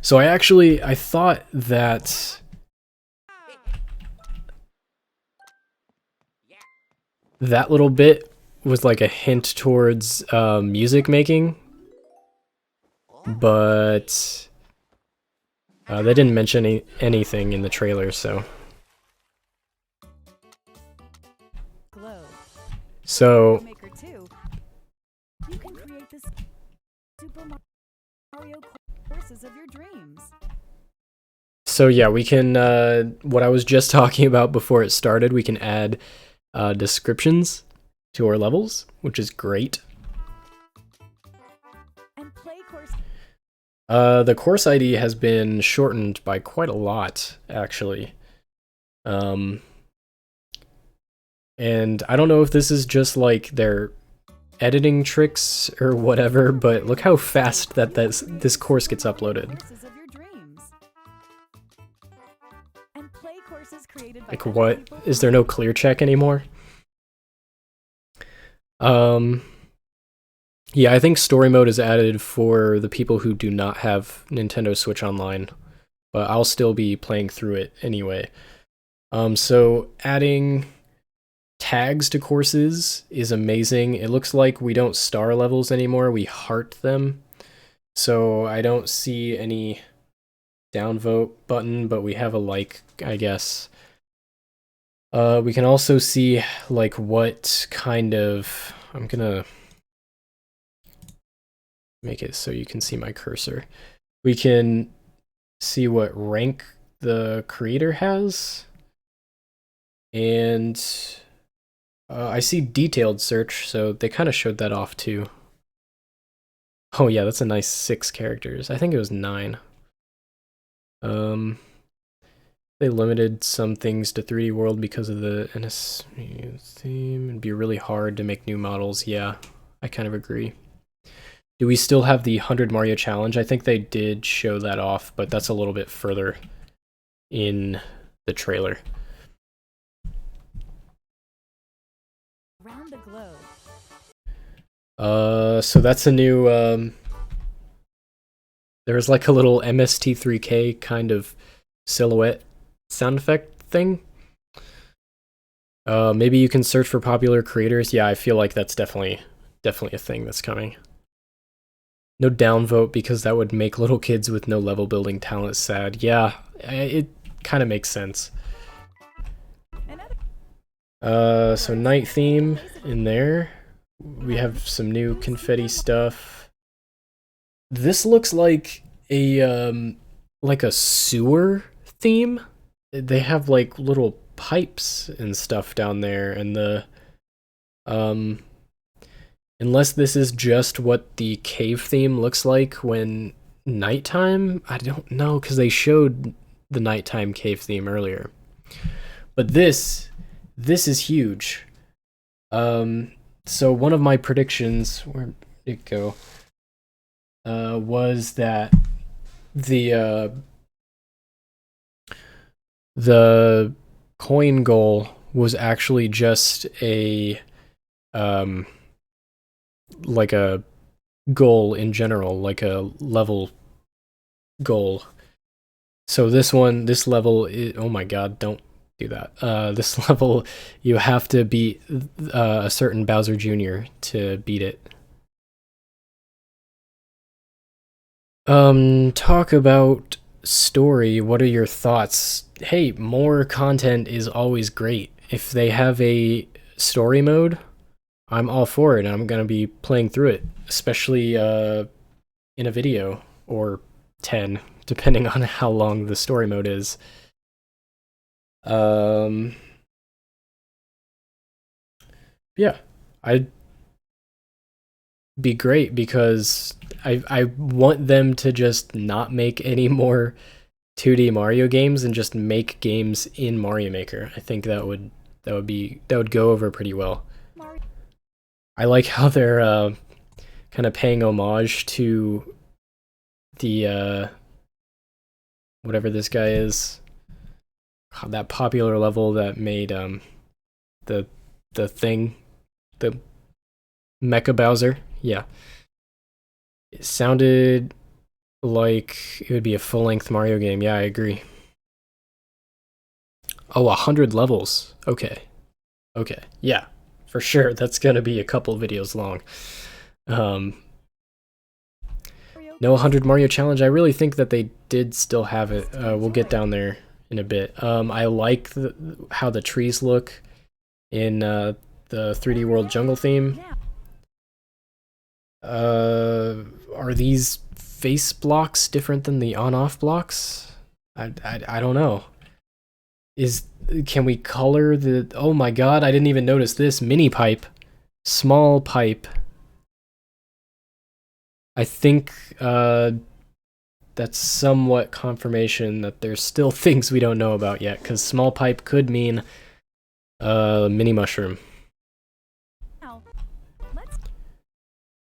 So I thought that that little bit was like a hint towards music making, but they didn't mention anything in the trailer, so. So, Maker 2. You can create the Super Mario courses of your dreams. So yeah, we can, what I was just talking about before it started, we can add descriptions to our levels, which is great. And play course. The course ID has been shortened by quite a lot, actually. And I don't know if this is just like their editing tricks or whatever, but look how fast that this course gets uploaded. Like what? Is there no clear check anymore? Yeah, I think story mode is added for the people who do not have Nintendo Switch Online, but I'll still be playing through it anyway. So adding tags to courses is amazing. It looks like we don't star levels anymore, we heart them. So I don't see any downvote button, but we have a like, I guess. We can also see like what kind of, I'm gonna make it so you can see my cursor. We can see what rank the creator has. And I see detailed search, so they kind of showed that off too. Oh yeah, that's a nice 6 characters. I think it was 9. They limited some things to 3D World because of the NSU theme. It'd be really hard to make new models. Yeah, I kind of agree. Do we still have the 100 Mario Challenge? I think they did show that off, but that's a little bit further in the trailer. Around the globe. So that's a new, there's like a little MST3K kind of silhouette sound effect thing. Maybe you can search for popular creators. Yeah, I feel like that's definitely a thing that's coming. No downvote because that would make little kids with no level building talent sad. Yeah, it kind of makes sense. So night theme in there. We have some new confetti stuff. This looks like a sewer theme. They have like little pipes and stuff down there, and the unless this is just what the cave theme looks like when nighttime, I don't know, because they showed the nighttime cave theme earlier. But this is huge. So one of my predictions, where did it go? Was that the coin goal was actually just a like a goal in general, like a level goal. So this level is, oh my god, don't do that. This level, you have to beat a certain Bowser Jr. to beat it. Talk about story. What are your thoughts? Hey, more content is always great. If they have a story mode, I'm all for it. I'm gonna be playing through it, especially in a video or 10, depending on how long the story mode is. Yeah, I'd be great because I want them to just not make any more 2D Mario games and just make games in Mario Maker. I think that would go over pretty well. I like how they're kind of paying homage to the whatever this guy is, that popular level that made the thing, the Mecha Bowser. Yeah, it sounded like it would be a full-length Mario game. Yeah, I agree. Oh, 100 levels. Okay. Yeah, for sure. That's gonna be a couple videos long. No 100 Mario Challenge. I really think that they did still have it. We'll get down there in a bit. I like how the trees look in the 3D World Jungle theme. Are these face blocks different than the on-off blocks? I don't know. Can we color the... Oh my god, I didn't even notice this. Mini pipe. Small pipe. I think that's somewhat confirmation that there's still things we don't know about yet, because small pipe could mean mini mushroom.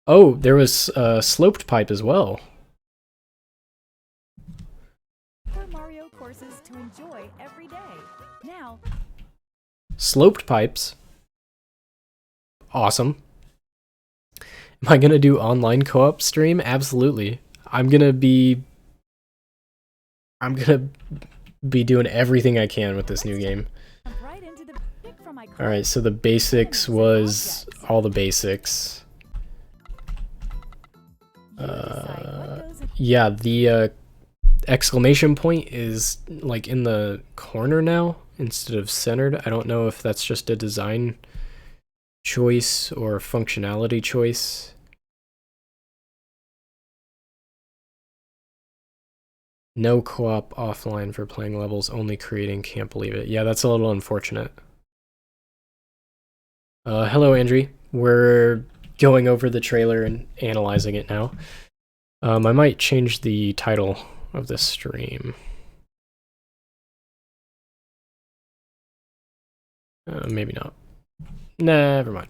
Oh, there was sloped pipe as well. Mario courses to enjoy every day. Now, sloped pipes. Awesome. Am I gonna do online co-op stream? Absolutely. I'm gonna be doing everything I can with this new game. Alright, so the basics was all the basics. Yeah, the exclamation point is like in the corner now instead of centered. I don't know if that's just a design choice or a functionality choice. No co-op offline for playing levels, only creating, can't believe it. Yeah, that's a little unfortunate. Hello, Andrew. We're going over the trailer and analyzing it now. I might change the title of this stream. Maybe not. Never mind.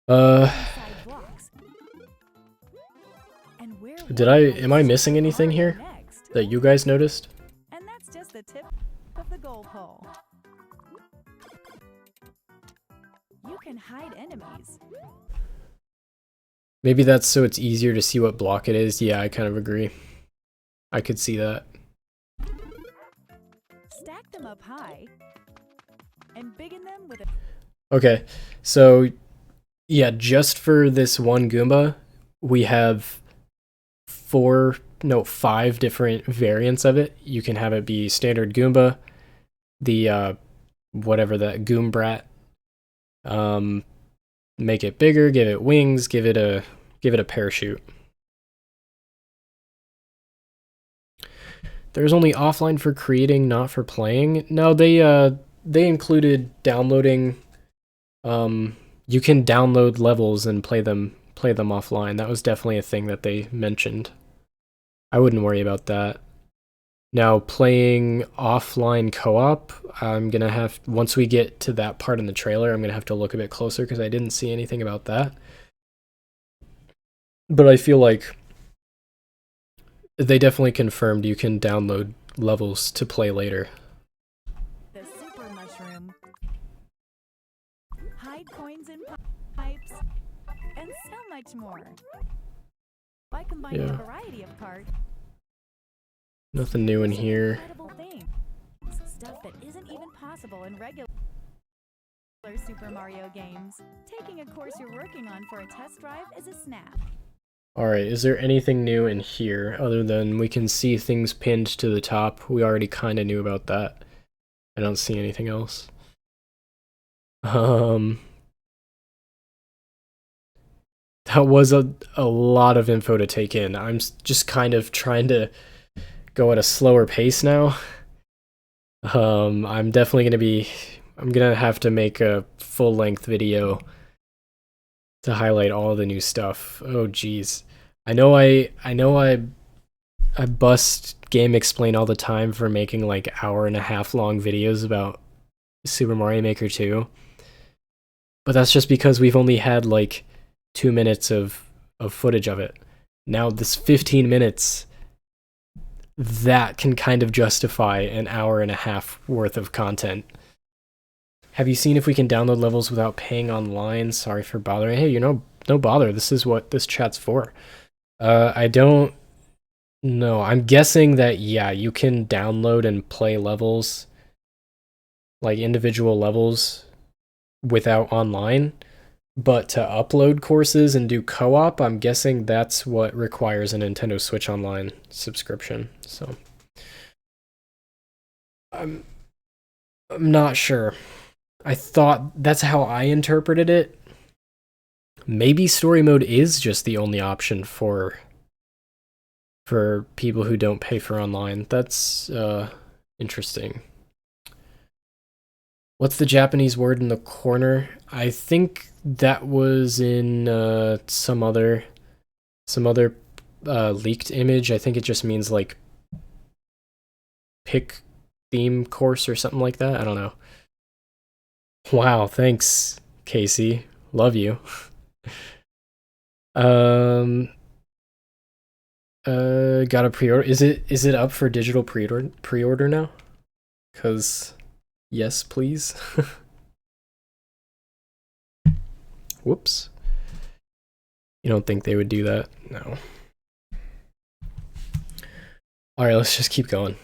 Am I missing anything here that you guys noticed? And that's just the tip of the goal pole. You can hide enemies. Maybe that's so it's easier to see what block it is. Yeah, I kind of agree. I could see that. Stack them up high and biggin them with a... Okay, so yeah, just for this one Goomba, we have 5 different variants of it. You can have it be standard Goomba, the whatever that Goombrat. Make it bigger, give it wings, give it a parachute. There's only offline for creating, not for playing. No, they included downloading. You can download levels and play them offline. That was definitely a thing that they mentioned. I wouldn't worry about that. Now, playing offline co-op, I'm gonna have, once we get to that part in the trailer, I'm gonna have to look a bit closer because I didn't see anything about that. But I feel like they definitely confirmed you can download levels to play later. The super mushroom. Hide coins in pipes. much more. By combining Yeah. a variety of cards, Nothing new in here. incredible things. Stuff that isn't even possible in regular Super Mario games. Taking a course you're working on for a test drive is a snap. Alright, is there anything new in here other than we can see things pinned to the top? We already kind of knew about that. I don't see anything else. That was a lot of info to take in. I'm just kind of trying to go at a slower pace now. I'm definitely I'm gonna have to make a full-length video to highlight all the new stuff. Oh geez. I know I bust Game Explain all the time for making like hour-and-a-half long videos about Super Mario Maker 2. But that's just because we've only had like 2 minutes of footage of it. Now this 15 minutes, that can kind of justify an hour-and-a-half worth of content. Have you seen if we can download levels without paying online? Sorry for bothering. Hey, no bother. This is what this chat's for. I don't know. I'm guessing that, yeah, you can download and play levels, like individual levels, without online. But to upload courses and do co-op, I'm guessing that's what requires a Nintendo Switch Online subscription. So I'm not sure. I thought that's how I interpreted it. Maybe story mode is just the only option for people who don't pay for online. That's interesting. What's the Japanese word in the corner? I think that was in some other leaked image. I think it just means like pick theme course or something like that. I don't know. Wow, thanks, Casey. Love you. Got a pre-order. Is it up for digital pre-order now? 'Cause yes, please. Whoops. You don't think they would do that? No. Alright, let's just keep going.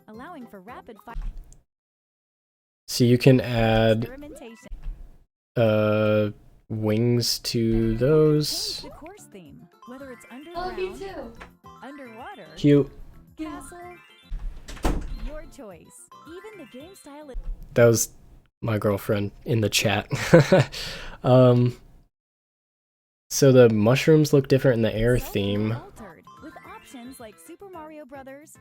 allowing for rapid fire So you can add experimentation. wings to those. The course theme, whether it's I love you underground, too. underwater, Cute. castle, your choice. Even the game style is That was my girlfriend in the chat. So the mushrooms look different in the air theme. altered with options like Super Mario Brothers.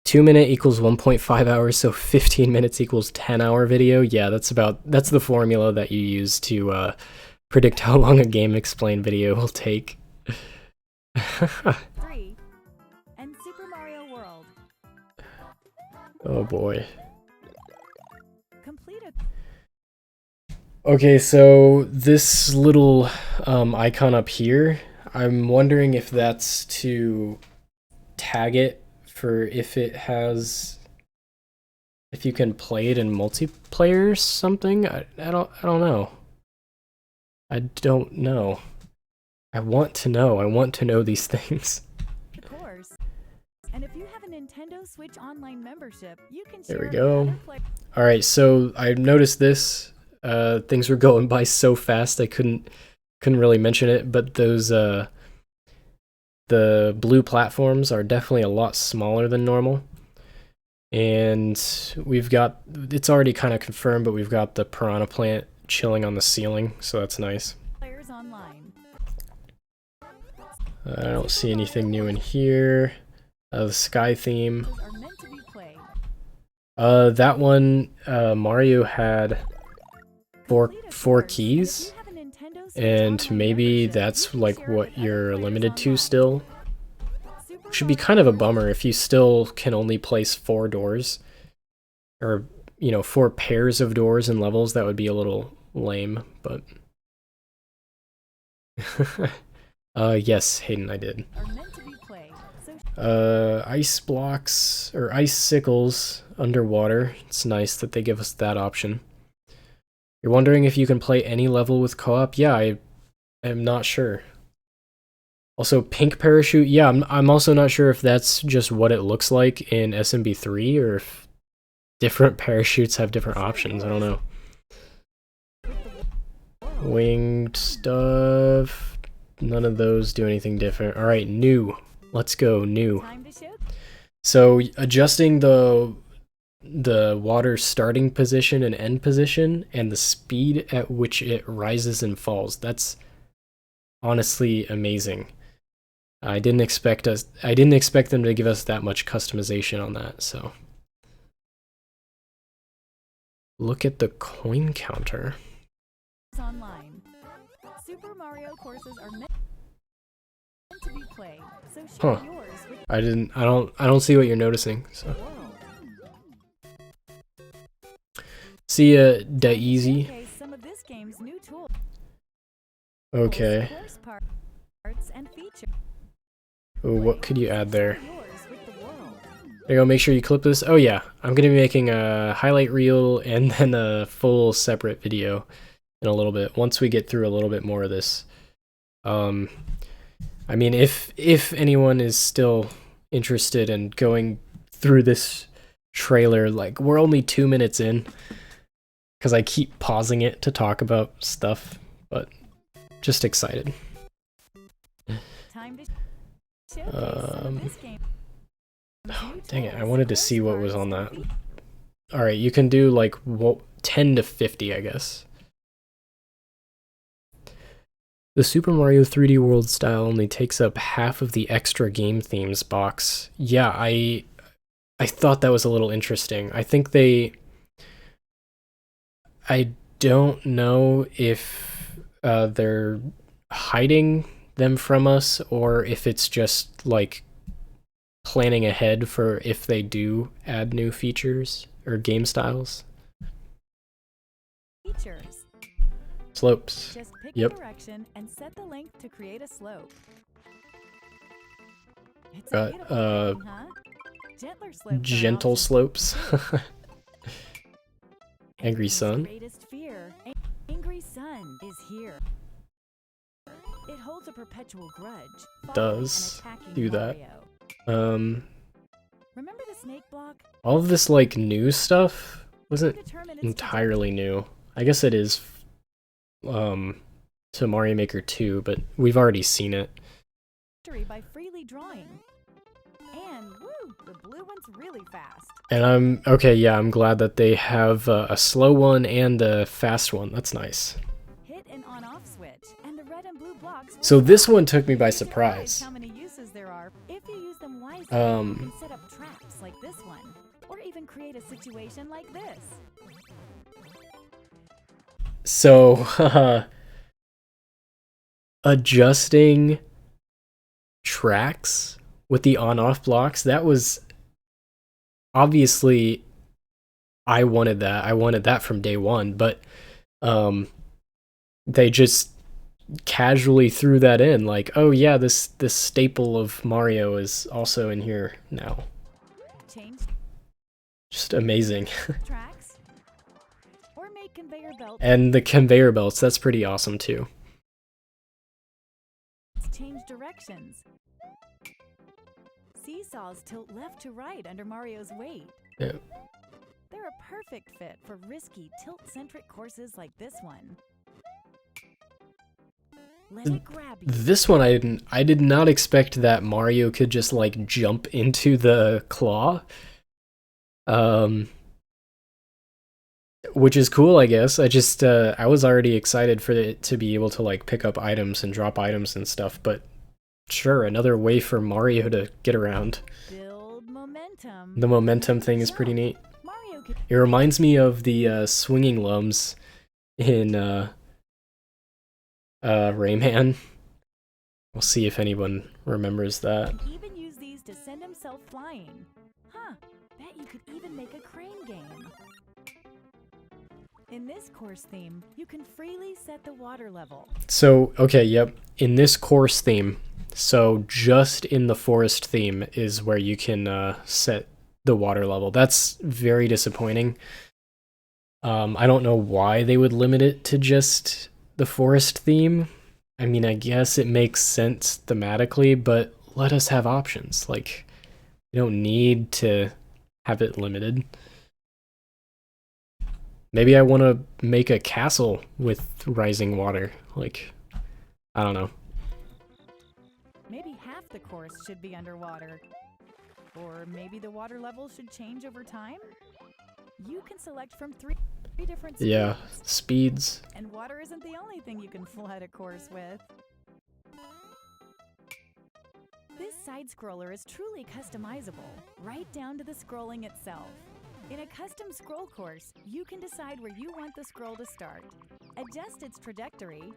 2 minute equals 1.5 hours, so 15 minutes equals 10-hour video. Yeah, that's the formula that you use to predict how long a Game Explain video will take. 3 and Super Mario World. Oh boy. Complete a Okay, so this little icon up here, I'm wondering if that's to tag it for if you can play it in multiplayer or something. I don't know. I don't know. I want to know. I want to know these things. course. And if you have a Nintendo Switch Online membership, you can There share we go. with other players. All right, so I noticed this. Things were going by so fast I couldn't really mention it, but those the blue platforms are definitely a lot smaller than normal. And we've got, it's already kind of confirmed, but we've got the piranha plant chilling on the ceiling, so that's nice. Players online. I don't see anything new in here. The sky theme. Those are meant to be played. That one, Mario had four Complete a course. keys. And if you have a Nintendo Switch And Online maybe membership, that's you can like share it what with you're other limited players to online. still. Super Should be Mario kind of a World. bummer if you still can only place 4 doors. Or, 4 pairs of doors and levels. That would be a little lame, but... yes, Hayden, I did. Are meant to be played. So Ice blocks, or icicles underwater. It's nice that they give us that option. You're wondering if you can play any level with co-op? Yeah, I am not sure. Also, pink parachute. Yeah, I'm also not sure if that's just what it looks like in SMB3 or if different parachutes have different options. I don't know. Winged stuff. None of those do anything different. All right, new. Let's go, new. So adjusting the water starting position and end position and the speed at which it rises and falls. That's honestly amazing. I didn't expect them to give us that much customization on that, so. Look at the coin counter. Online. Super Mario courses are meant to be played. So share yours with I don't see what you're noticing, so. the world. See ya, Daeezy. Showcase some of this game's new tools. Okay. Course parts and features. Oh, what could you add there? Yours with the world. There you go, make sure you clip this. Oh yeah, I'm gonna be making a highlight reel and then a full separate video in a little bit, once we get through a little bit more of this. I mean, if anyone is still interested in going through this trailer, like, we're only 2 minutes in, because I keep pausing it to talk about stuff, but just excited. Time to showcase some of this game. Oh, dang it, I wanted to see what was on that. Alright, you can do like 10 to 50, I guess. The Super Mario 3D World style only takes up half of the extra game themes box. Yeah, I thought that was a little interesting. I think I don't know if they're hiding them from us or if it's just like planning ahead for if they do add new features or game styles. Features. Slopes. Just pick Yep. a direction and set the length to create a slope. It's a Got beautiful thing, huh? Gentler slopes are gentle also slopes. Angry Enemy's Sun. greatest fear. Angry Sun is here. It holds a perpetual grudge. following Does and attacking do that. Mario. Remember the snake block? All of this like new stuff wasn't Determine its entirely new. I guess it is to Mario Maker 2, but we've already seen it. trajectory by freely drawing. And woo, the blue one's really fast. And I'm glad that they have a slow one and a fast one. That's nice. Hit an on-off switch, and the red and blue blocks. will So this stop. one took me by You can surprise. realize how many uses there are if you use them wisely. You can set up traps like this one, or even create a situation like this. So, adjusting tracks with the on-off blocks, that was obviously, I wanted that. I wanted that from day one, but they just casually threw that in, like, oh yeah, this staple of Mario is also in here now. Change Just amazing. tracks, or make conveyor belts. And the conveyor belts, that's pretty awesome too. Change directions. Seesaws tilt left to right under Mario's weight. Yeah. They're a perfect fit for risky tilt-centric courses like this one. Let it grab you. This one I did not expect that Mario could just like jump into the claw. Which is cool, I guess. I just I was already excited for it to be able to like pick up items and drop items and stuff, but sure, another way for Mario to get around. Build momentum. The momentum thing is pretty neat. Mario can It reminds me of the swinging lums in Rayman. We'll see if anyone remembers that. even use these to send himself flying. Huh, bet you could even make a crane game. In this course theme, you can freely set the water level. So, okay, yep. In this course theme, so just in the forest theme is where you can set the water level. That's very disappointing. I don't know why they would limit it to just the forest theme. I mean, I guess it makes sense thematically, but let us have options. Like, you don't need to have it limited. Maybe I want to make a castle with rising water. Like, I don't know. Maybe half the course should be underwater. Or maybe the water level should change over time? You can select from three different speeds. Yeah, speeds. And water isn't the only thing you can flood a course with. This side scroller is truly customizable, right down to the scrolling itself. In a custom scroll course, you can decide where you want the scroll to start, adjust its trajectory,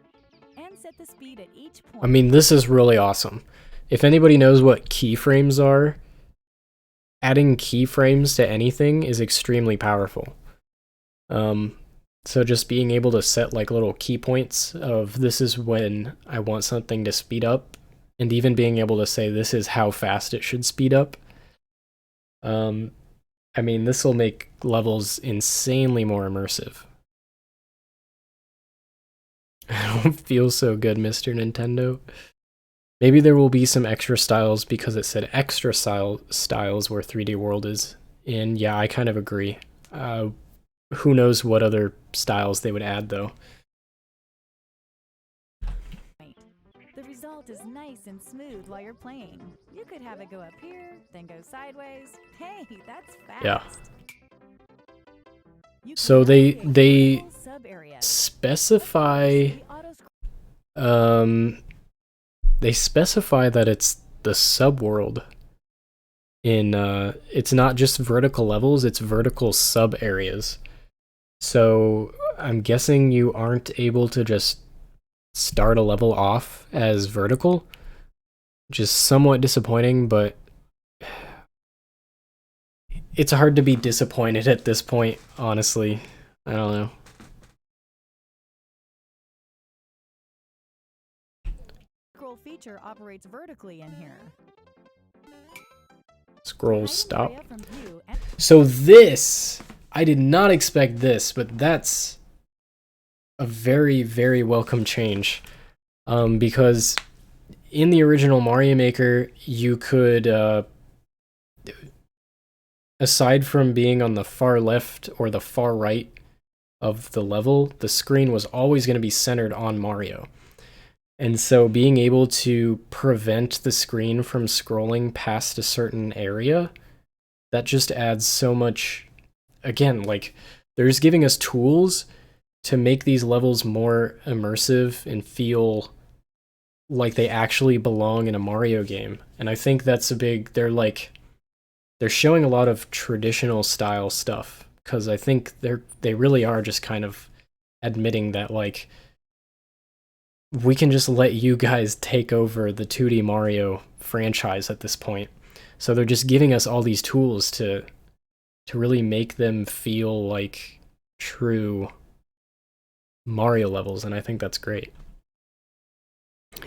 and set the speed at each point. I mean, this is really awesome. If anybody knows what keyframes are, adding keyframes to anything is extremely powerful. So just being able to set like little key points of this is when I want something to speed up, and even being able to say this is how fast it should speed up. I mean, this will make levels insanely more immersive. I don't feel so good, Mr. Nintendo. Maybe there will be some extra styles because it said extra styles where 3D World is. And yeah, I kind of agree. Who knows what other styles they would add, though. The result is nice and smooth while you're playing. You could have it go up here, then go sideways. Hey, that's fast. Yeah. You can So they navigate multiple sub-areas. specify they specify that it's the subworld. It's not just vertical levels, it's vertical sub areas. So I'm guessing you aren't able to just start a level off as vertical, which is somewhat disappointing, but it's hard to be disappointed at this point, honestly. I don't know. Scroll feature operates vertically in here. Scroll Hide stop. area from view and So this, I did not expect this, but that's a very, very welcome change. Because in the original Mario Maker, you could, aside from being on the far left or the far right of the level, the screen was always going to be centered on Mario. And so being able to prevent the screen from scrolling past a certain area, that just adds so much. Again, like, they're just giving us tools to make these levels more immersive and feel like they actually belong in a Mario game. And I think that's a big, they're showing a lot of traditional style stuff, because I think they really are just kind of admitting that, like, we can just let you guys take over the 2D Mario franchise at this point. So they're just giving us all these tools to really make them feel like true Mario levels, and I think that's great.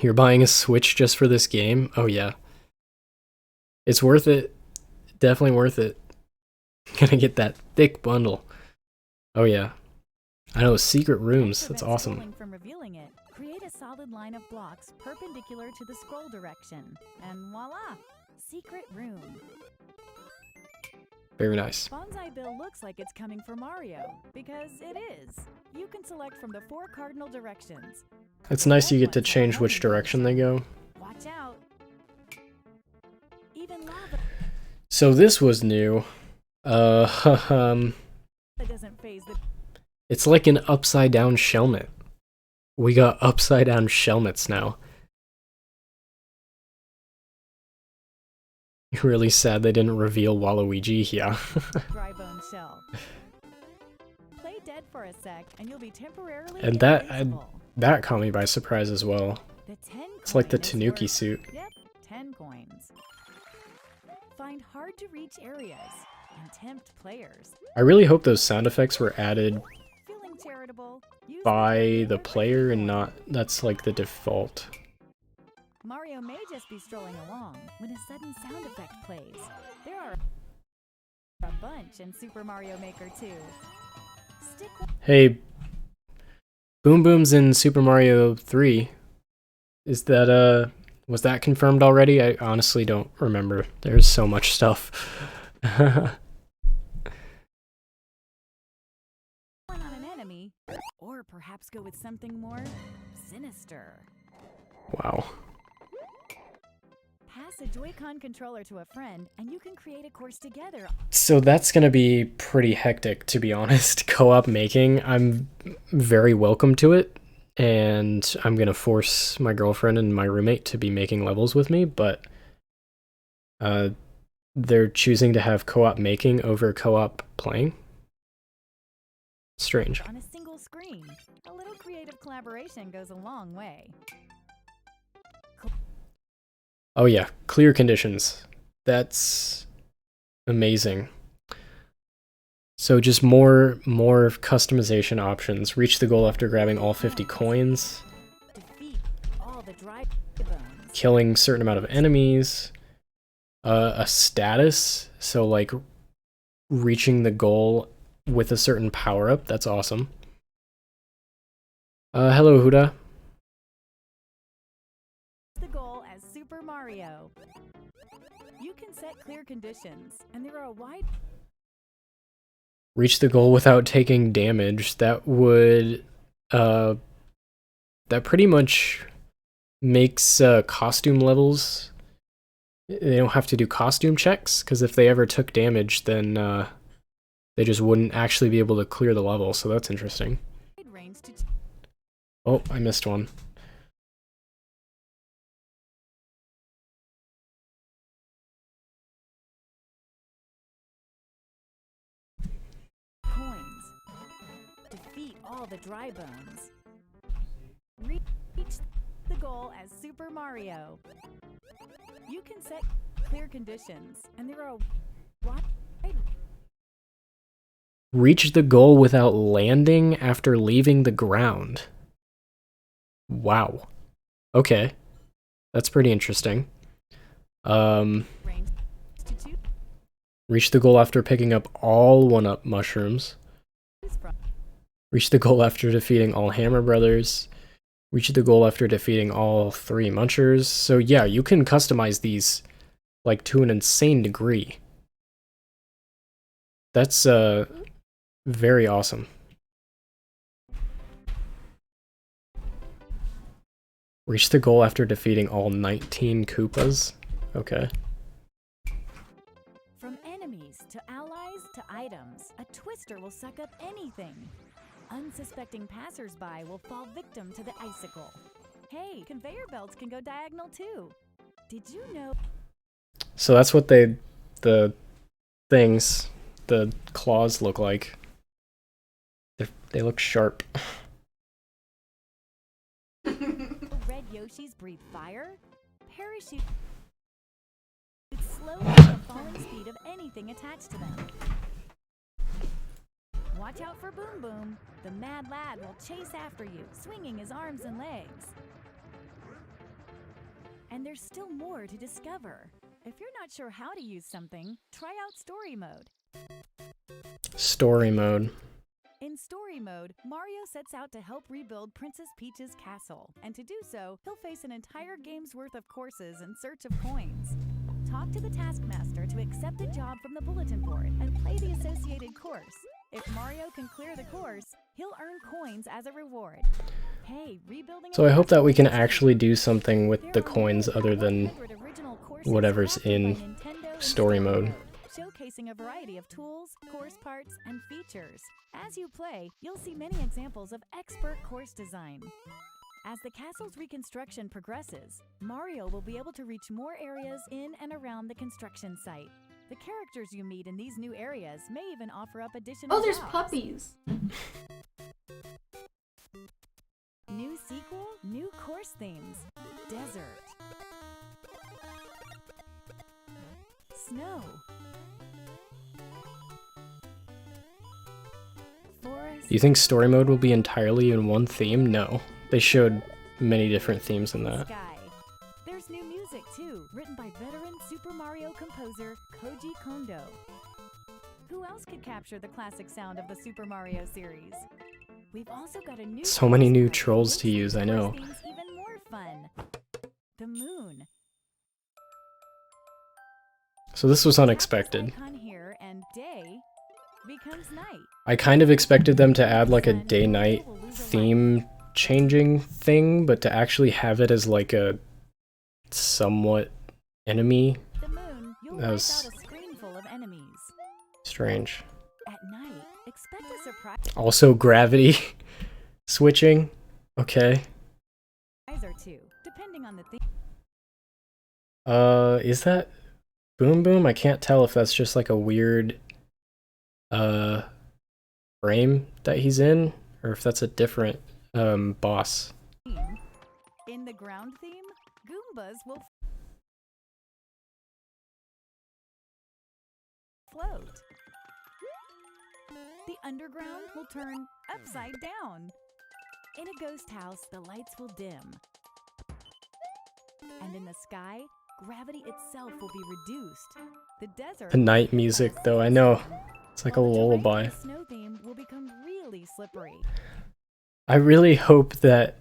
You're buying a Switch just for this game? Oh yeah. It's worth it. Definitely worth it. Gonna get that thick bundle. Oh yeah. I know, secret rooms. That's prevent awesome. scrolling from revealing it. Create a solid line of blocks perpendicular to the scroll direction. And voila! Secret room. Very nice. Bonsai Bill looks like it's coming for Mario, because it is. You can select from the 4 cardinal directions. It's nice you get to change which direction they go. Watch out! Even lava So this was new. doesn't phase the It's like an upside down Shelmet. We got upside down Shelmets now. Really sad they didn't reveal Waluigi, yeah. dry bone shell. Play dead for a sec, and you'll be temporarily And that invincible. that caught me by surprise as well. The 10 It's like the coin is Tanuki worth- suit. Yep, 10 coins. Find hard to reach areas and tempt players. I really hope those sound effects were added Feeling charitable? Use by area the for player and coin. not that's like the default. Mario may just be strolling along when a sudden sound effect plays. There are a bunch in Super Mario Maker 2. Stick Hey, Boom Boom's in Super Mario 3. Is that, was that confirmed already? I honestly don't remember. There's so much stuff. one on an enemy, or perhaps go with something more sinister. Wow. Pass a Joy-Con controller to a friend, and you can create a course together. So that's gonna be pretty hectic, to be honest. Co-op making, I'm very welcome to it, and I'm gonna force my girlfriend and my roommate to be making levels with me, but they're choosing to have co-op making over co-op playing. Strange. On a single screen. A little creative collaboration goes a long way. Oh yeah, clear conditions. That's amazing. So just more customization options. Reach the goal after grabbing all 50 coins. Defeat all the dry bones. Killing certain amount of enemies. A status, so like reaching the goal with a certain power-up. That's awesome. Hello Huda. The goal as Super Mario. You can set clear conditions, and there are a wide Reach the goal without taking damage. That would that pretty much makes costume levels, they don't have to do costume checks, because if they ever took damage, then they just wouldn't actually be able to clear the level, so that's interesting. range to Oh, I missed one. coins. Defeat all the dry bones. Reach the goal as Super Mario. You can set clear conditions, and there are a wide Reach the goal without landing after leaving the ground. Wow. Okay. That's pretty interesting. range to choose Reach the goal after picking up all 1-up mushrooms. from. Reach the goal after defeating all Hammer Brothers. Reach the goal after defeating all 3 Munchers. So yeah, you can customize these like to an insane degree. That's very awesome. Reach the goal after defeating all 19 Koopas. Okay. From enemies to allies to items, a twister will suck up anything. Unsuspecting passersby will fall victim to the icicle. Hey, conveyor belts can go diagonal too. Did you know? So that's what the things, the claws look like. They look sharp. Red Yoshis breathe fire? Parachute slowly at the falling speed of anything attached to them. Watch out for Boom Boom. The mad lad will chase after you, swinging his arms and legs. And there's still more to discover. If you're not sure how to use something, try out Story Mode. Story mode. In Story Mode, Mario sets out to help rebuild Princess Peach's castle, and to do so, he'll face an entire game's worth of courses in search of coins. Talk to the Taskmaster to accept a job from the bulletin board and play the associated course. If Mario can clear the course, he'll earn coins as a reward. Hey, rebuilding. So I hope that we can actually do something with the coins other than whatever's in story mode. Showcasing a variety of tools, course parts, and features. As you play, you'll see many examples of expert course design. As the castle's reconstruction progresses, Mario will be able to reach more areas in and around the construction site. The characters you meet in these new areas may even offer up additional Oh, there's jobs. puppies. New sequel, new course themes. Desert. Snow. Forest. Do you think story mode will be entirely in one theme? No. They showed many different themes in that. Sky. There's new music too, written by veteran Super Mario composer Koji Kondo. Who else could capture the classic sound of the Super Mario series? We've also got a new So many new course type trolls that to makes use, these I course know. themes even more fun. The moon. So this was Tap this unexpected. icon here and day becomes night. I kind of expected them to add like a day-night theme changing thing, but to actually have it as like a somewhat enemy, The moon, you'll that wipe was out a screen full of enemies. strange. At night, expect a surprise Also gravity switching. Okay. or two, depending on the theme. Is that Boom Boom? I can't tell if that's just like a weird frame that he's in, or if that's a different boss. In the ground theme, Goombas will float. The underground will turn upside down. In a ghost house, the lights will dim. And in the sky, gravity itself will be reduced. The desert. The night music, though, I know. It's like a while the terrain in lullaby. the snow theme will become really slippery. I really hope that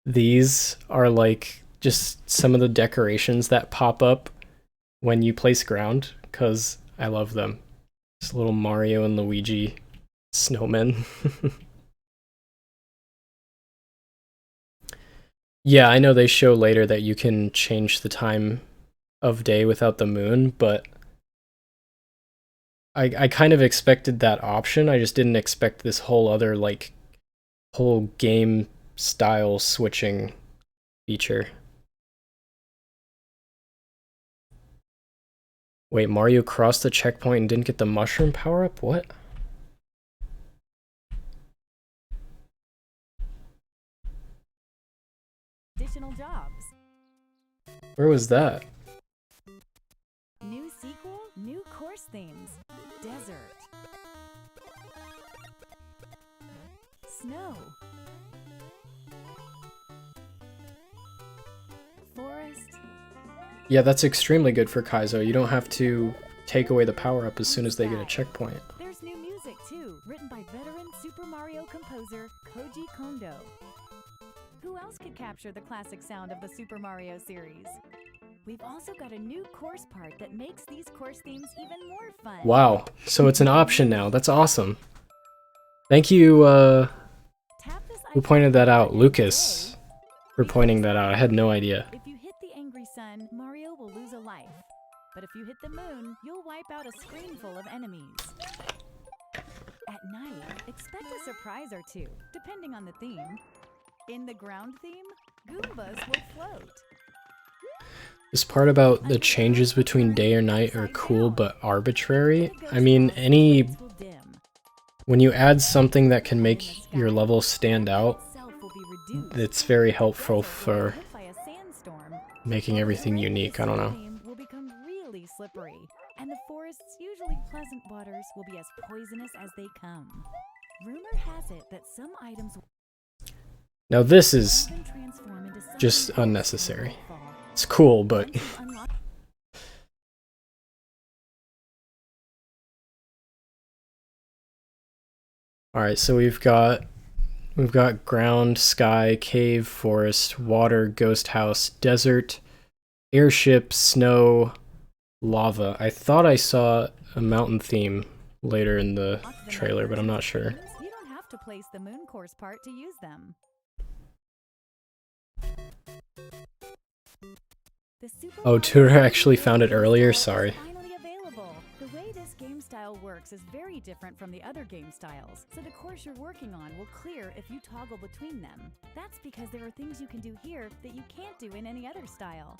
these are like just some of the decorations that pop up when you place ground, because I love them. Just little Mario and Luigi snowmen. Yeah, I know they show later that you can change the time of day without the moon, but I kind of expected that option. I just didn't expect this whole other, like, whole game style switching feature. Wait, Mario crossed the checkpoint and didn't get the mushroom power-up? What? Additional jobs. Where was that? New sequel, new course themes. Desert. Snow. Forest. Yeah, that's extremely good for Kaizo. You don't have to take away the power-up as soon as they get a checkpoint. There's new music too, written by veteran Super Mario composer Koji Kondo. Who else could capture the classic sound of the Super Mario series? We've also got a new course part that makes these course themes even more fun. Wow, so it's an option now. That's awesome. Thank you, Tap this who icon pointed that out? every Lucas, day. for pointing that out. I had no idea. If you hit the angry sun, Mario will lose a life. But if you hit the moon, you'll wipe out a screen full of enemies. At night, expect a surprise or two, depending on the theme. In the ground theme, Goombas will float. This part about the changes between day or night are cool but arbitrary. I mean, any when you add something that can make your level stand out, it's very helpful for making everything unique. I don't know. Will become really slippery, and the forest's usually pleasant waters will be as poisonous as they come. Rumor has it that some items Now this is will transform into something just else unnecessary. in nightfall. It's cool, but Once you unlock alright, so we've got ground, sky, cave, forest, water, ghost house, desert, airship, snow, lava. I thought I saw a mountain theme later in the trailer, but I'm not sure. You don't have to place the moon course part to use them. The Super Oh, Mario Tura actually 3D found it game earlier, style sorry. is finally available. The way this game style works is very different from the other game styles, so the course you're working on will clear if you toggle between them. That's because there are things you can do here that you can't do in any other style.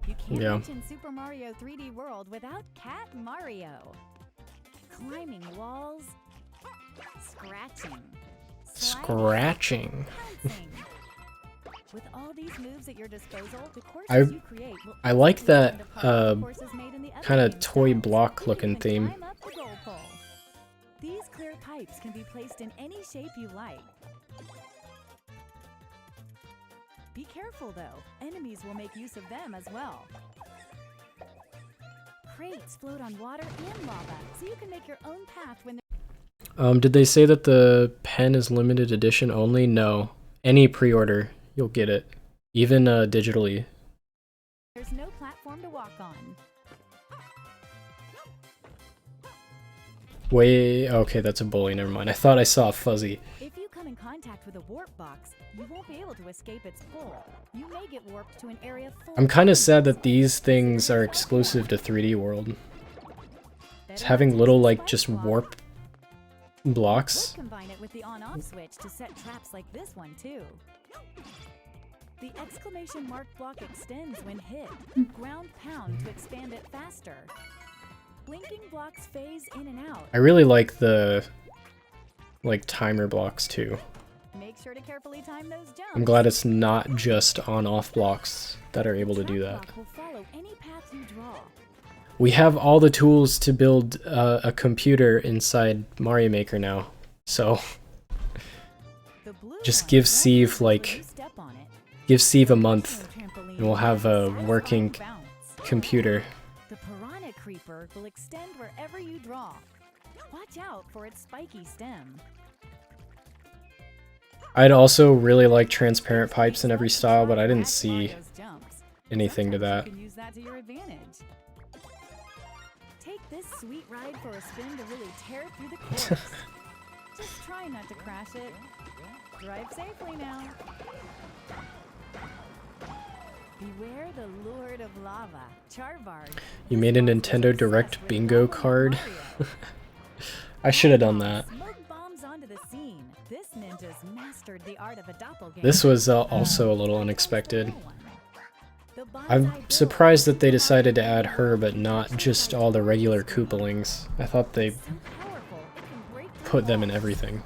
You can't Yeah. mention Super Mario 3D World without Cat Mario. Climbing walls, scratching, sliding, Scratching. bouncing. With all these moves at your disposal, the courses I- you create will I like instantly that, stand apart from courses made in the other kinda game toy styles. block You can looking even theme. climb up the goal pole. These clear pipes can be placed in any shape you like. Be careful though, enemies will make use of them as well. crates float on water and lava, so you can make your own path when Did they say that the pen is limited edition only? No. Any pre-order, you'll get it. Even digitally. there's no platform to walk on. Wait, okay, that's a bully, never mind. I thought I saw a fuzzy. If you come in contact with a warp box, you won't be able to escape its pull. You may get warped to an area full I'm kind of sad that these things are exclusive to 3D World. It's having little, like, just warp blocks. Combine it with the on-off switch to set traps like this one too. The exclamation mark block extends when hit. Ground pound to expand it faster. Blinking blocks phase in and out. I really like the, like, timer blocks too. Make sure to carefully time those jumps. I'm glad it's not just on-off blocks that are able to do that. Will follow any path you draw. We have all the tools to build a computer inside Mario Maker now, so just give Steve, like, give Steve a month and we'll have a working computer. The Piranha Creeper will extend wherever you draw. Watch out for its spiky stem. I'd also really like transparent pipes in every style, but I didn't see anything to that. You can use that to your advantage. Take this sweet ride for a spin to really tear through the course. Just try not to crash it. Drive safely now. Beware the Lord of Lava, Charbard. You made a Nintendo Direct bingo card? I should have done that. Smoke bombs onto the scene. This ninja's mastered the art of a doppelganger. This was also a little unexpected. I'm surprised that they decided to add her, but not just all the regular Koopalings. I thought they put them in everything.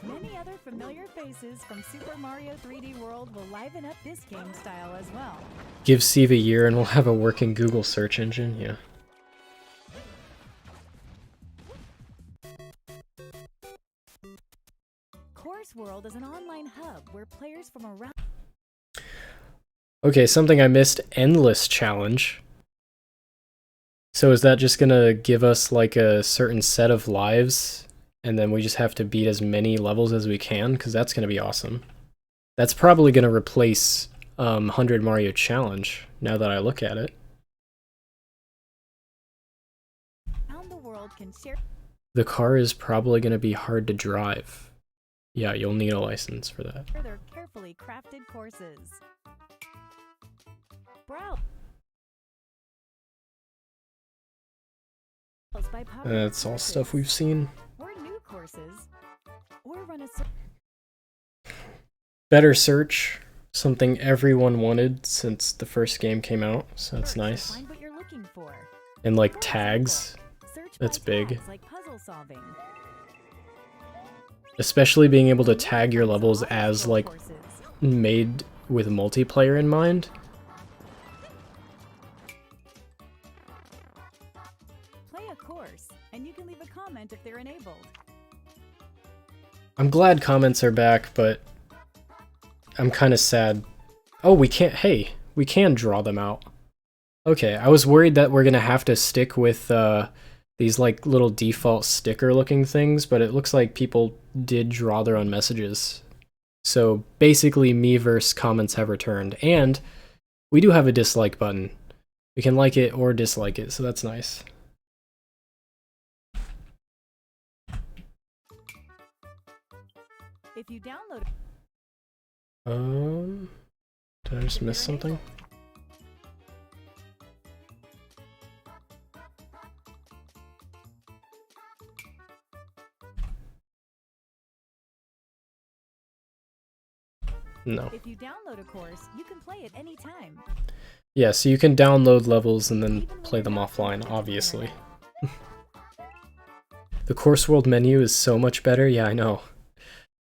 Many other familiar faces from Super Mario 3D World will liven up this game style as well. Give Steve a year and we'll have a working Google search engine, yeah. Course World is an online hub where players from around. Okay, something I missed, Endless Challenge. So is that just gonna give us like a certain set of lives and then we just have to beat as many levels as we can? Because that's gonna be awesome. That's probably gonna replace 100 Mario Challenge, now that I look at it. The world can share. The car is probably gonna be hard to drive. Yeah, you'll need a license for that. Their carefully crafted courses. Browse. That's all stuff we've seen. Or new courses. Or run a Better search, something everyone wanted since the first game came out, so that's nice. Find what you're looking for. And like tags, that's big. Like puzzle solving. Especially being able to tag your levels as like made with multiplayer in mind. Play a course, and you can leave a comment if they're enabled. I'm glad comments are back, but I'm kind of sad. Oh, we can't, hey, we can draw them out. Okay, I was worried that we're gonna have to stick with these like little default sticker looking things, but it looks like people did draw their own messages. So basically Miiverse comments have returned, and we do have a dislike button. We can like it or dislike it, so that's nice. If you download Did I just miss something? No. If you download a course, you can play it anytime. Yeah, so you can download levels and then play them offline, obviously. The Course World menu is so much better, yeah, I know.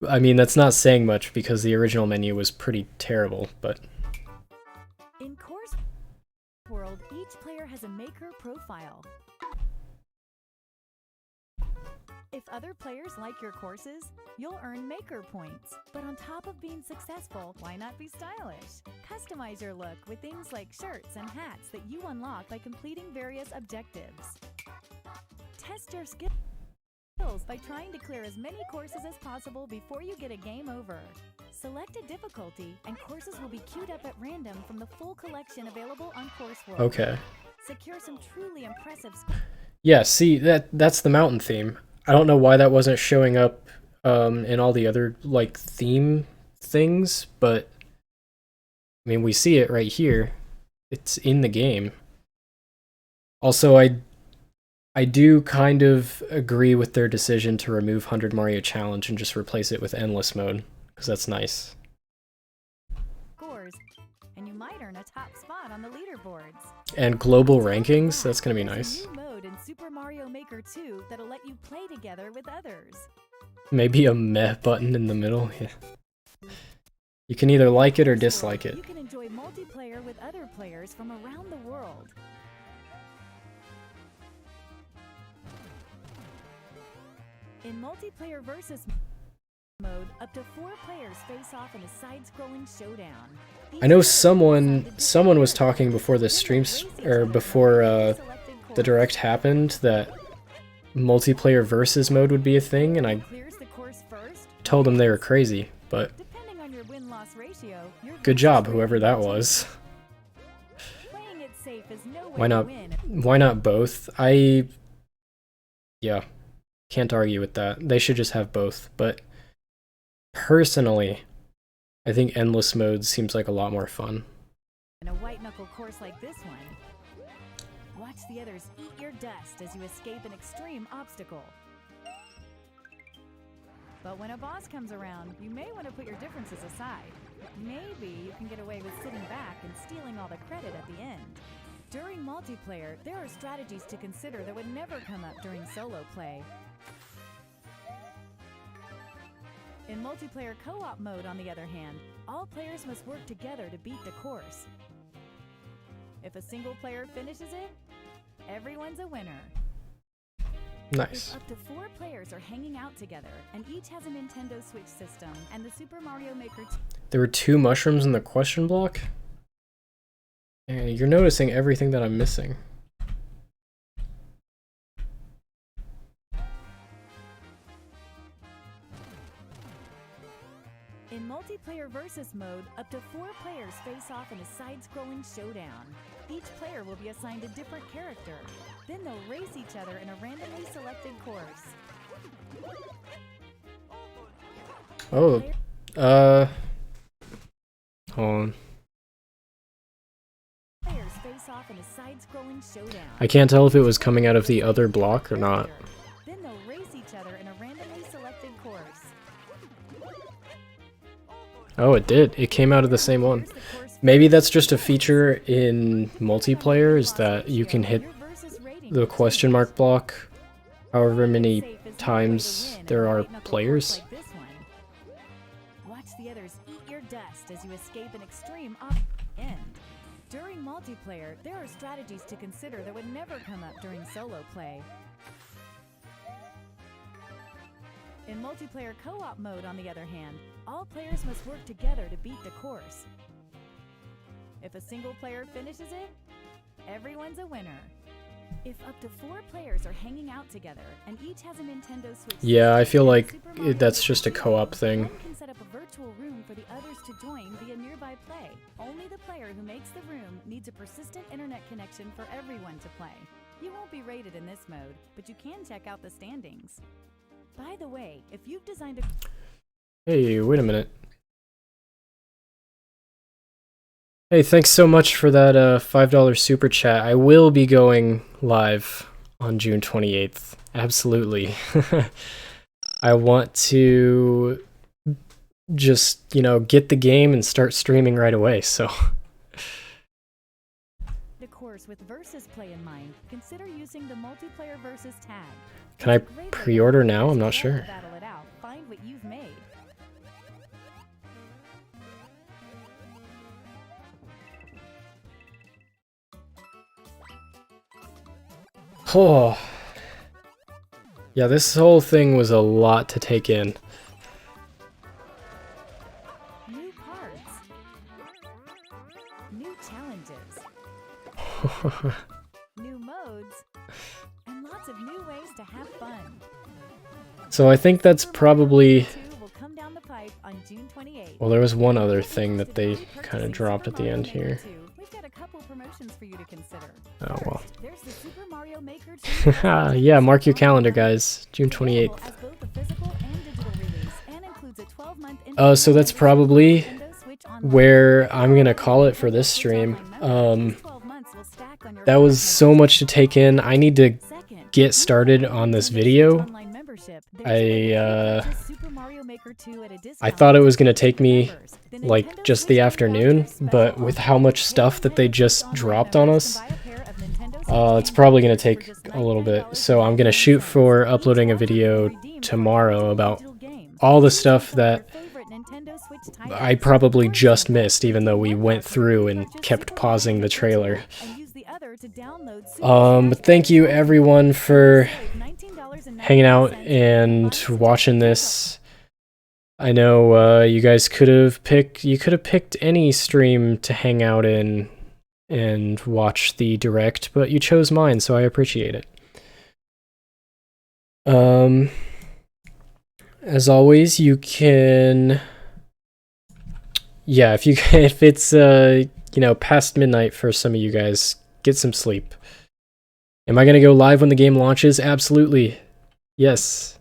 I mean, that's not saying much because the original menu was pretty terrible, but... In Course World, each player has a maker profile. If other players like your courses, you'll earn maker points. But on top of being successful, why not be stylish? Customize your look with things like shirts and hats that you unlock by completing various objectives. Test your skills by trying to clear as many courses as possible before you get a game over. Select a difficulty, and courses will be queued up at random from the full collection available on Course World. Okay. Secure some truly impressive Yeah, see, that's the mountain theme. I don't know why that wasn't showing up in all the other, like, theme things, but, I mean, we see it right here. It's in the game. Also, I do kind of agree with their decision to remove 100 Mario Challenge and just replace it with Endless Mode, because that's nice. scores, and you might earn a top spot on the leaderboards. And global rankings, that's gonna be nice. There's a new mode in Super Mario Maker 2 that'll let you play together with others. Maybe a meh button in the middle, yeah. You can either like it or dislike it. You can enjoy multiplayer with other players from around the world. In multiplayer versus mode, up to 4 players face off in a side-scrolling showdown. I know someone was talking before the streams, or before the direct happened, that multiplayer versus mode would be a thing, and I told them they were crazy, but good job, whoever that was. Why not both? Yeah, can't argue with that. They should just have both, but personally, I think endless mode seems like a lot more fun. In a white knuckle course like this one, watch the others eat your dust as you escape an extreme obstacle. But when a boss comes around, you may want to put your differences aside. Maybe you can get away with sitting back and stealing all the credit at the end. During multiplayer, there are strategies to consider that would never come up during solo play. In multiplayer co-op mode, on the other hand, all players must work together to beat the course. If a single player finishes it, everyone's a winner. Nice. If up to 4 players are hanging out together, and each has a Nintendo Switch system, and the Super Mario Maker... There were 2 mushrooms in the question block? You're noticing everything that I'm missing. In multiplayer versus mode, up to 4 players face off in a side-scrolling showdown. Each player will be assigned a different character. Then they'll race each other in a randomly selected course. Oh, hold on. Players face off in a side-scrolling showdown. I can't tell if it was coming out of the other block or not. Then they'll race each other in a randomly selected course. Oh, it did. It came out of the same one. Maybe that's just a feature in multiplayer, is that you can hit the question mark block however many times there are players. Watch the others eat your dust as you escape an extreme end. During multiplayer, there are strategies to consider that would never come up during solo play. In multiplayer co-op mode, on the other hand, all players must work together to beat the course. If a single player finishes it, everyone's a winner. If up to 4 players are hanging out together, and each has a Nintendo Switch... Yeah, I feel like that's just a co-op thing. One can set up a virtual room for the others to join via nearby play. Only the player who makes the room needs a persistent internet connection for everyone to play. You won't be rated in this mode, but you can check out the standings. By the way, if you've designed a... Hey, wait a minute. Hey, thanks so much for that $5 super chat. I will be going live on June 28th. Absolutely. I want to just, get the game and start streaming right away, so... The course with versus play in mind, consider using the multiplayer versus tag. Can I pre-order now? I'm not sure. Battle it out. Find what you've made. Oh. Yeah, this whole thing was a lot to take in. New cards. New challenges. New modes. And lots of new ways to have fun. So I think that's probably... 2 will come down the pipe on June 28th. Well, there was one other thing that they kind of dropped at the end here. We've got a couple promotions for you to consider. Oh, well. There's the Super Mario Maker 2. Yeah, mark your calendar, guys. June 28th. As both a physical and digital release, and includes a 12-month So that's probably Nintendo Switch Online. where I'm gonna call it for this stream. 12 months will stack on your That was so much to take in. I need to Second, get started on this video. online membership. I Super Mario Maker 2 at a I discount. thought it was gonna take me Members. The like Nintendo just Switch the Online afternoon, Special but with how much stuff that they just Online dropped on members us, can buy a pair of Nintendo Switch it's probably gonna games take for just a little bit. $99 So I'm gonna shoot for uploading a video tomorrow about digital games. all the stuff that Your favorite Nintendo Switch titles. I probably just missed, even though we went through and kept pausing the trailer. And use the other to download Super But thank you everyone for $19.99 hanging out and watching this. I know you guys could have picked any stream to hang out in and watch the direct, but you chose mine, so I appreciate it. As always, you can, yeah, if it's past midnight for some of you guys, get some sleep. Am I gonna go live when the game launches? Absolutely. Yes.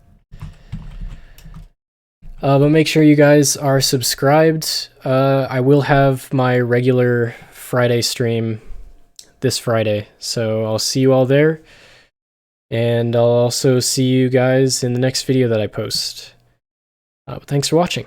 But make sure you guys are subscribed. I will have my regular Friday stream this Friday, so I'll see you all there. And I'll also see you guys in the next video that I post. But thanks for watching.